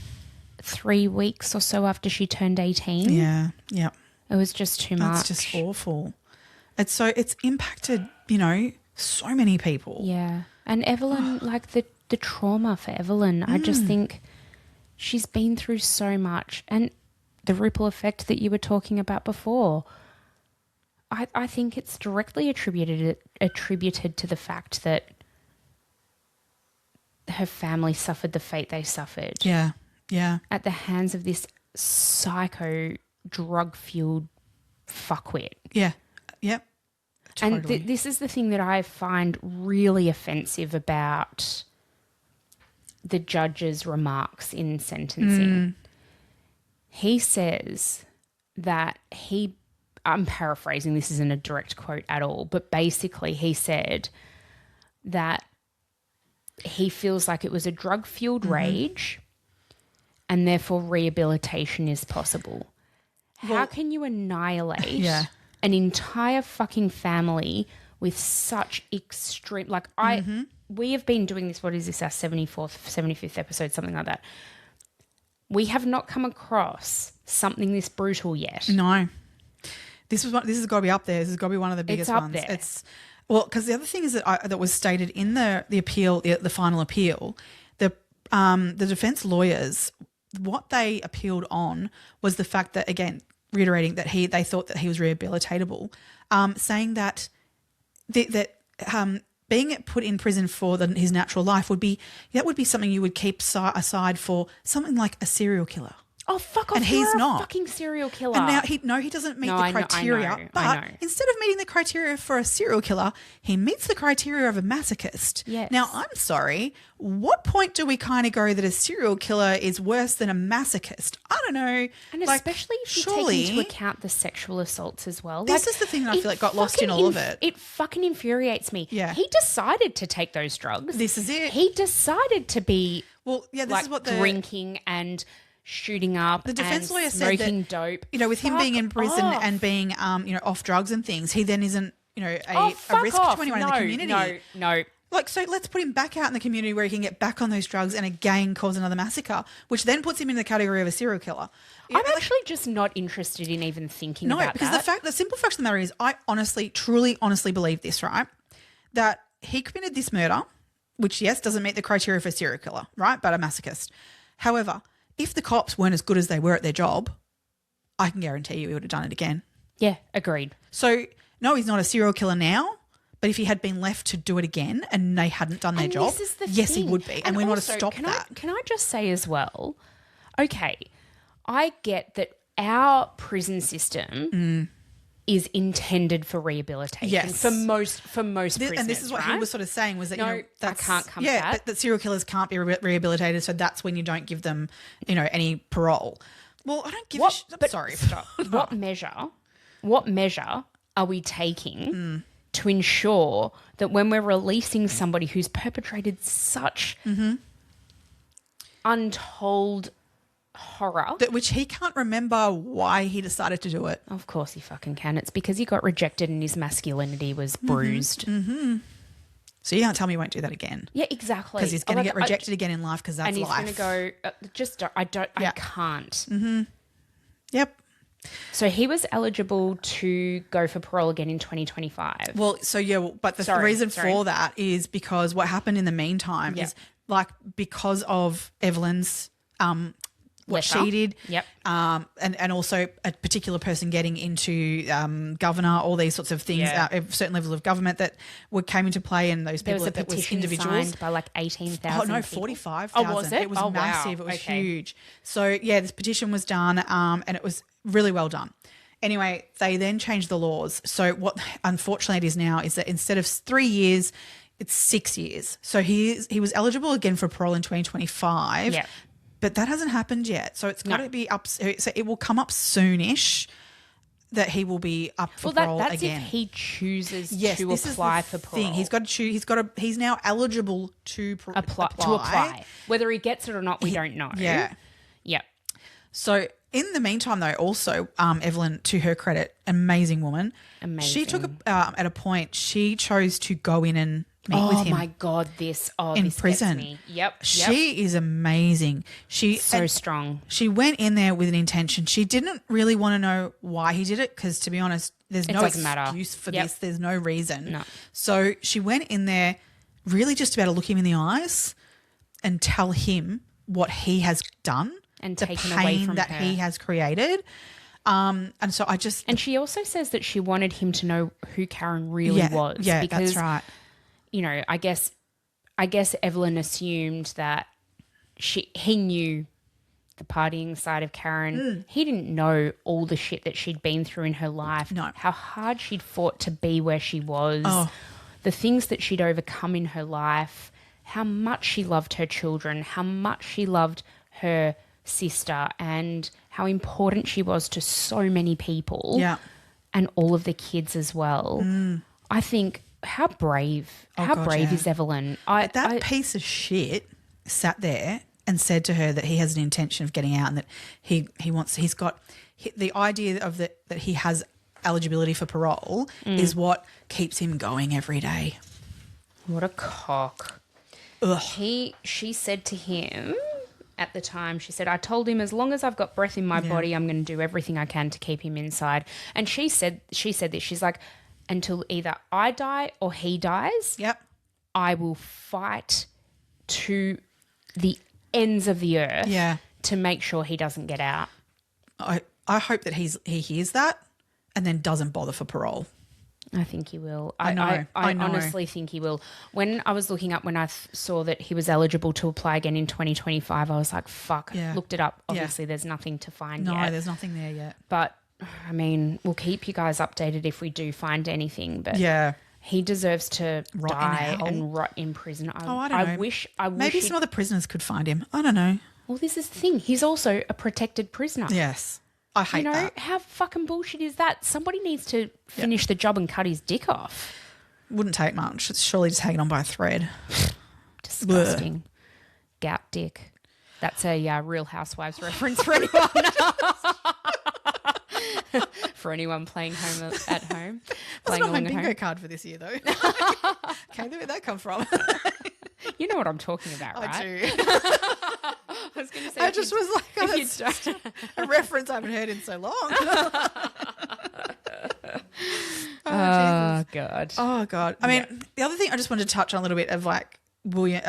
3 weeks or so after she turned 18. Yeah, yeah. It was just too much. It's just awful. It's impacted, you know, so many people. Yeah. And Evelyn, like the trauma for Evelyn, I just think she's been through so much. And the ripple effect that you were talking about before, I think it's directly attributed to the fact that her family suffered the fate they suffered. Yeah, yeah. At the hands of this psycho, drug-fueled fuckwit. Yeah, yep. Totally. And this is the thing that I find really offensive about the judge's remarks in sentencing. He says that I'm paraphrasing, this isn't a direct quote at all, but basically he said that he feels like it was a drug-fueled rage and therefore rehabilitation is possible. How can you annihilate an entire fucking family with such extreme... Like, we have been doing this, what is this, our 75th episode, something like that. We have not come across something this brutal yet. No. This has got to be up there. This has got to be one of the biggest ones. There. Well, because the other thing is that was stated in the appeal, the final appeal, the defence lawyers, what they appealed on was the fact that, again, reiterating that they thought that he was rehabilitatable, saying that being put in prison for his natural life would be something you would keep aside for something like a serial killer. Oh, fuck off. And he's not. A fucking serial killer. And now he doesn't meet the criteria. I know. Instead of meeting the criteria for a serial killer, he meets the criteria of a masochist. Yes. Now, I'm sorry. What point do we kind of go that a serial killer is worse than a masochist? I don't know. And especially if you take into account the sexual assaults as well. This is the thing that I feel like got lost in all of it. It fucking infuriates me. Yeah. He decided to take those drugs. This is it. He decided to be this is what drinking and shooting up. The defense lawyer said that, dope. You know, with him being in prison and being off drugs and things, he then isn't, a risk to anyone in the community. No. Like, so let's put him back out in the community where he can get back on those drugs and again cause another massacre, which then puts him in the category of a serial killer. I'm actually just not interested in even thinking about that. No, because the simple fact of the matter is, I truly honestly believe this, right? That he committed this murder, which, yes, doesn't meet the criteria for a serial killer, right? But a masochist. However, if the cops weren't as good as they were at their job, I can guarantee you he would have done it again. Yeah, agreed. So, no, he's not a serial killer now, but if he had been left to do it again and they hadn't done their job, yes, he would be. And we want to stop that. Can I just say as well, okay, I get that our prison system is intended for rehabilitation. Yes. For most prisoners. And this is what he was sort of saying was that, I can't come to that. that serial killers can't be rehabilitated, so that's when you don't give them, any parole. Well, I don't give a shit. I'm sorry. Stop. What measure are we taking to ensure that when we're releasing somebody who's perpetrated such untold horror, which he can't remember why he decided to do it? Of course he fucking can. It's because he got rejected and his masculinity was bruised. So you can't tell me he won't do that again. Yeah, exactly. Because he's going to get rejected again in life because that's life. And he's going to go, I can't. Yep. So he was eligible to go for parole again in 2025. Well, but the reason for that is because what happened in the meantime is because of Evelyn's what she did, and also a particular person getting into governor, all these sorts of things, certain levels of government that came into play, and those people that was individuals signed by like 18,000. Oh no, 45,000. Oh, was it? It was massive. Wow. It was huge. So this petition was done, and it was really well done. Anyway, they then changed the laws. So what, unfortunately, it is now is that instead of 3 years, it's 6 years. So he was eligible again for parole in 2025. Yeah. But that hasn't happened yet. So it's got to be up. So it will come up soonish. that he will be up for Well, parole that's again. if he chooses Yes, to this apply is for the parole. thing. He's got to choose. He's now eligible to apply. Whether he gets it or not, we don't know. Yeah. Yep. So in the meantime, though, also Evelyn, to her credit, amazing woman. Amazing. She took at a point. She chose to go in and meet with Oh him. my God, in this prison. gets me. Yep. She is amazing. So strong. She went in there with an intention. She didn't really want to know why he did it because, to be honest, there's no doesn't matter. excuse for this. There's no reason. No. So she went in there really just about to look him in the eyes and tell him what he has done And the taken pain away from that her. he has created. And so I just And she also says that she wanted him to know who Karen really was. Yeah, because, that's right. You know, I guess Evelyn assumed that he knew the partying side of Karen. He didn't know all the shit that she'd been through in her life. No. How hard she'd fought to be where she was. Oh. The things that she'd overcome in her life. How much she loved her children. How much she loved her sister. And how important she was to so many people. Yeah. And all of the kids as well. I think, how brave. How God, brave yeah. is Evelyn? That piece of shit sat there and said to her that he has an intention of getting out and that he's got the idea of that he has eligibility for parole is what keeps him going every day. What a cock. Ugh. She said to him at the time, she said, I told him as long as I've got breath in my body, I'm going to do everything I can to keep him inside. And she said this, she's like, until either I die or he dies, Yep. I will fight to the ends of the earth to make sure he doesn't get out. I hope that he hears that and then doesn't bother for parole. I think he will. I know. I know. honestly think he will. When I was looking up, when I saw that he was eligible to apply again in 2025, I was like, fuck. Yeah. Looked it up. Obviously, there's nothing to find No, yet. there's nothing there yet. But, I mean, we'll keep you guys updated if we do find anything. But Yeah. he deserves to Rot in die hell. and rot in prison. I don't know. I wish Maybe some other prisoners could find him. I don't know. Well, this is the thing. He's also a protected prisoner. Yes. I hate that. How fucking bullshit is that? Somebody needs to finish the job and cut his dick off. Wouldn't take much. It's surely just hanging on by a thread. Disgusting. Gout dick. That's a Real Housewives reference for anyone. For anyone playing home at home. That's Playing not my along at bingo home. card for this year, though. Okay, where'd that come from? You know what I'm talking about, right? I do. I was going to say. I just was like, oh, if you that's just a reference I haven't heard in so long. Oh, God. Oh, God. I mean, the other thing I just wanted to touch on a little bit of like William,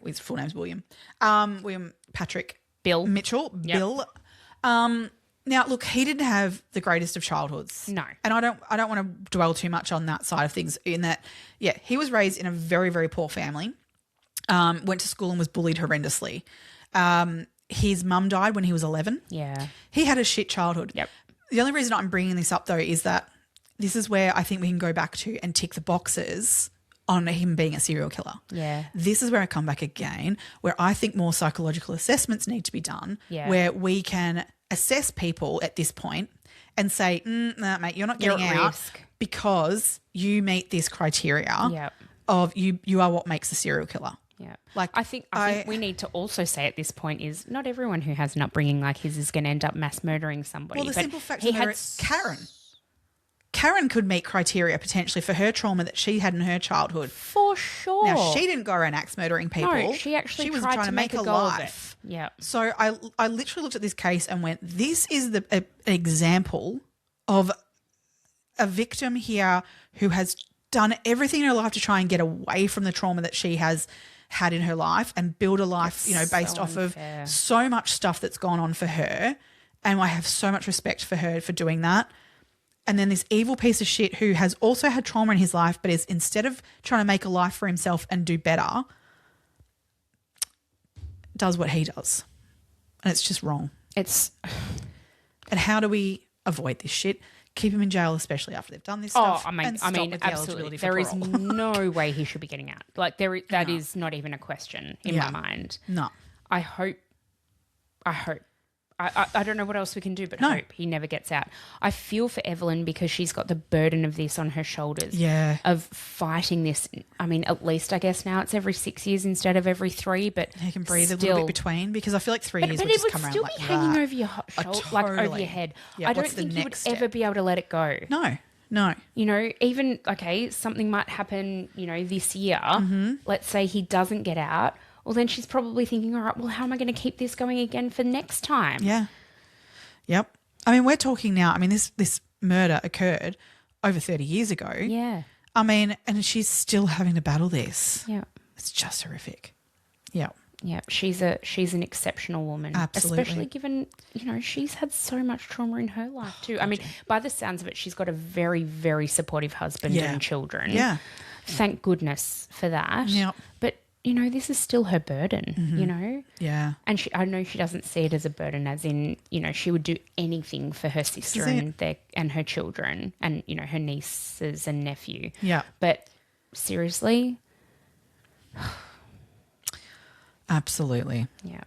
his full name's William. William Patrick Bill. Mitchell. Yep. Bill. Now, look, he didn't have the greatest of childhoods. No. And I don't want to dwell too much on that side of things in that, he was raised in a very, very poor family, went to school and was bullied horrendously. His mum died when he was 11. Yeah. He had a shit childhood. Yep. The only reason I'm bringing this up, though, is that this is where I think we can go back to and tick the boxes on him being a serial killer. Yeah. This is where I come back again, where I think more psychological assessments need to be done, Yeah. where we can assess people at this point and say, nah, mate, you're not You're getting at out risk. because you meet this criteria Yep. of you are what makes a serial killer. Yeah. Like, I think we need to also say at this point is not everyone who has an upbringing like his is going to end up mass murdering somebody. Well, the but simple fact he of the matter had is Karen could meet criteria potentially for her trauma that she had in her childhood. for sure. Now, she didn't go around axe murdering people. No, she actually was tried trying to make a go of it. Yeah. So I literally looked at this case and went, this is an example of a victim here who has done everything in her life to try and get away from the trauma that she has had in her life and build a life, based so off unfair. of so much stuff that's gone on for her. And I have so much respect for her for doing that. And then this evil piece of shit who has also had trauma in his life, but is instead of trying to make a life for himself and do better, does what he does. And it's just wrong. And how do we avoid this shit? Keep him in jail, especially after they've done this stuff. I mean, absolutely. There is no way he should be getting out. Like that is not even a question in my mind. No. I hope I don't know what else we can do but No. hope he never gets out. I feel for Evelyn because she's got the burden of this on her shoulders. Yeah. Of fighting this. I mean, at least I guess now it's every 6 years instead of every 3, but You can breathe a still, little bit between, because I feel like 3 years but would it just would come around still like be hanging that. over your shoulder, like over Totally. your head. Yeah, I don't what's the think you would next ever step? be able to let it go. No. You know, even, okay, something might happen, you know, this year. Let's say he doesn't get out. Well, then she's probably thinking, all right, well, how am I going to keep this going again for next time? Yeah. Yep. I mean, we're talking now. I mean, this murder occurred over 30 years ago. Yeah. I mean, and she's still having to battle this. Yeah. It's just horrific. Yeah. Yeah. She's an exceptional woman. Absolutely. Especially given, you know, she's had so much trauma in her life too. I mean, by the sounds of it, she's got a very, very supportive husband Yeah. and children. Yeah. Thank goodness for that. Yep. But, you know, this is still her burden, you know? Yeah. And I know she doesn't see it as a burden, as in, you know, she would do anything for her sister and her children and, you know, her nieces and nephew. Yeah. But seriously, Absolutely. yeah.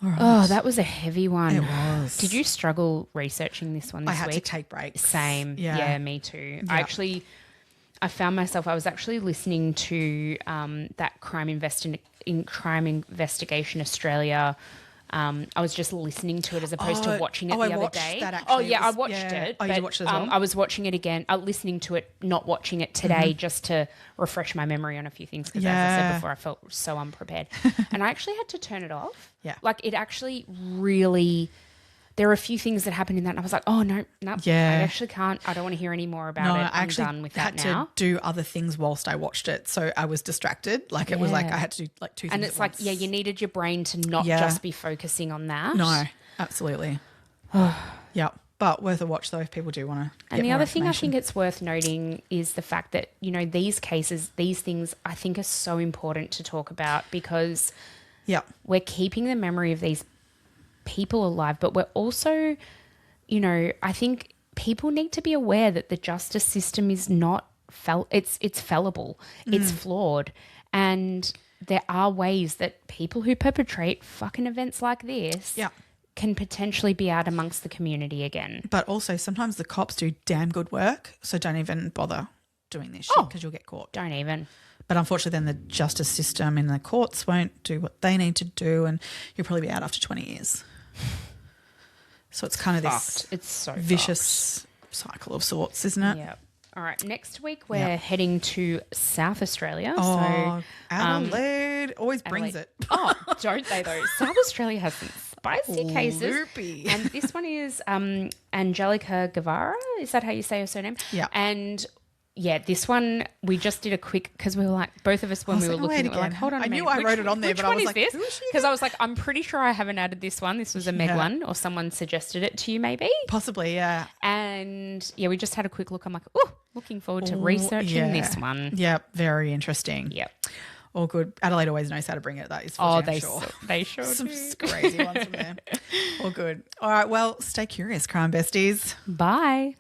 All right. Oh, that was a heavy one. It was. Did you struggle researching this one this I had week? to take breaks. Same. Yeah, me too. Yeah. I found myself, I was actually listening to that Crime Investigation Australia. I was just listening to it as opposed to watching it the other day. That actually. I watched it. Oh, but, you watched it as well? I was watching it again, listening to it, not watching it today, just to refresh my memory on a few things because, as I said before, I felt so unprepared. And I actually had to turn it off. Yeah. Like, it actually really... There are a few things that happened in that, and I was like, oh, no, Yeah. I actually can't. I don't want to hear any more about it. I'm done with that had now. to do other things whilst I watched it, so I was distracted. Like, it was like I had to do like two things And it's at like, once. yeah, you needed your brain to not just be focusing on that. No, absolutely. Yeah, but worth a watch though if people do want to. And the other thing I think it's worth noting is the fact that, you know, these cases, these things I think are so important to talk about because we're keeping the memory of these people alive, but we're also, you know, I think people need to be aware that the justice system is not it's fallible, it's flawed, and there are ways that people who perpetrate fucking events like this can potentially be out amongst the community again. But also sometimes the cops do damn good work, so don't even bother doing this shit because you'll get caught. Don't even. But unfortunately then the justice system in the courts won't do what they need to do and you'll probably be out after 20 years. So it's kind of this It's so vicious cycle of sorts, isn't it? Yeah. All right. Next week we're heading to South Australia. Oh, Adelaide always brings Adelaide. it. Oh, don't they though? South Australia has some spicy cases. Loopy. And this one is Angelica Guevara. Is that how you say her surname? Yeah. And yeah, this one we just did a quick because we were like both of us when we were looking, we were like, hold on a minute. I knew I wrote it on there, but I was like, who is this? Because I was like, I'm pretty sure I haven't added this one. This was a Meg one, or someone suggested it to you, maybe. Possibly, yeah. And yeah, we just had a quick look. I'm like, oh, looking forward to researching this one. Yeah, very interesting. Yep. All good. Adelaide always knows how to bring it. That is for damn sure. They sure Some do. crazy ones from there. All good. All right, well, stay curious, crime besties. Bye.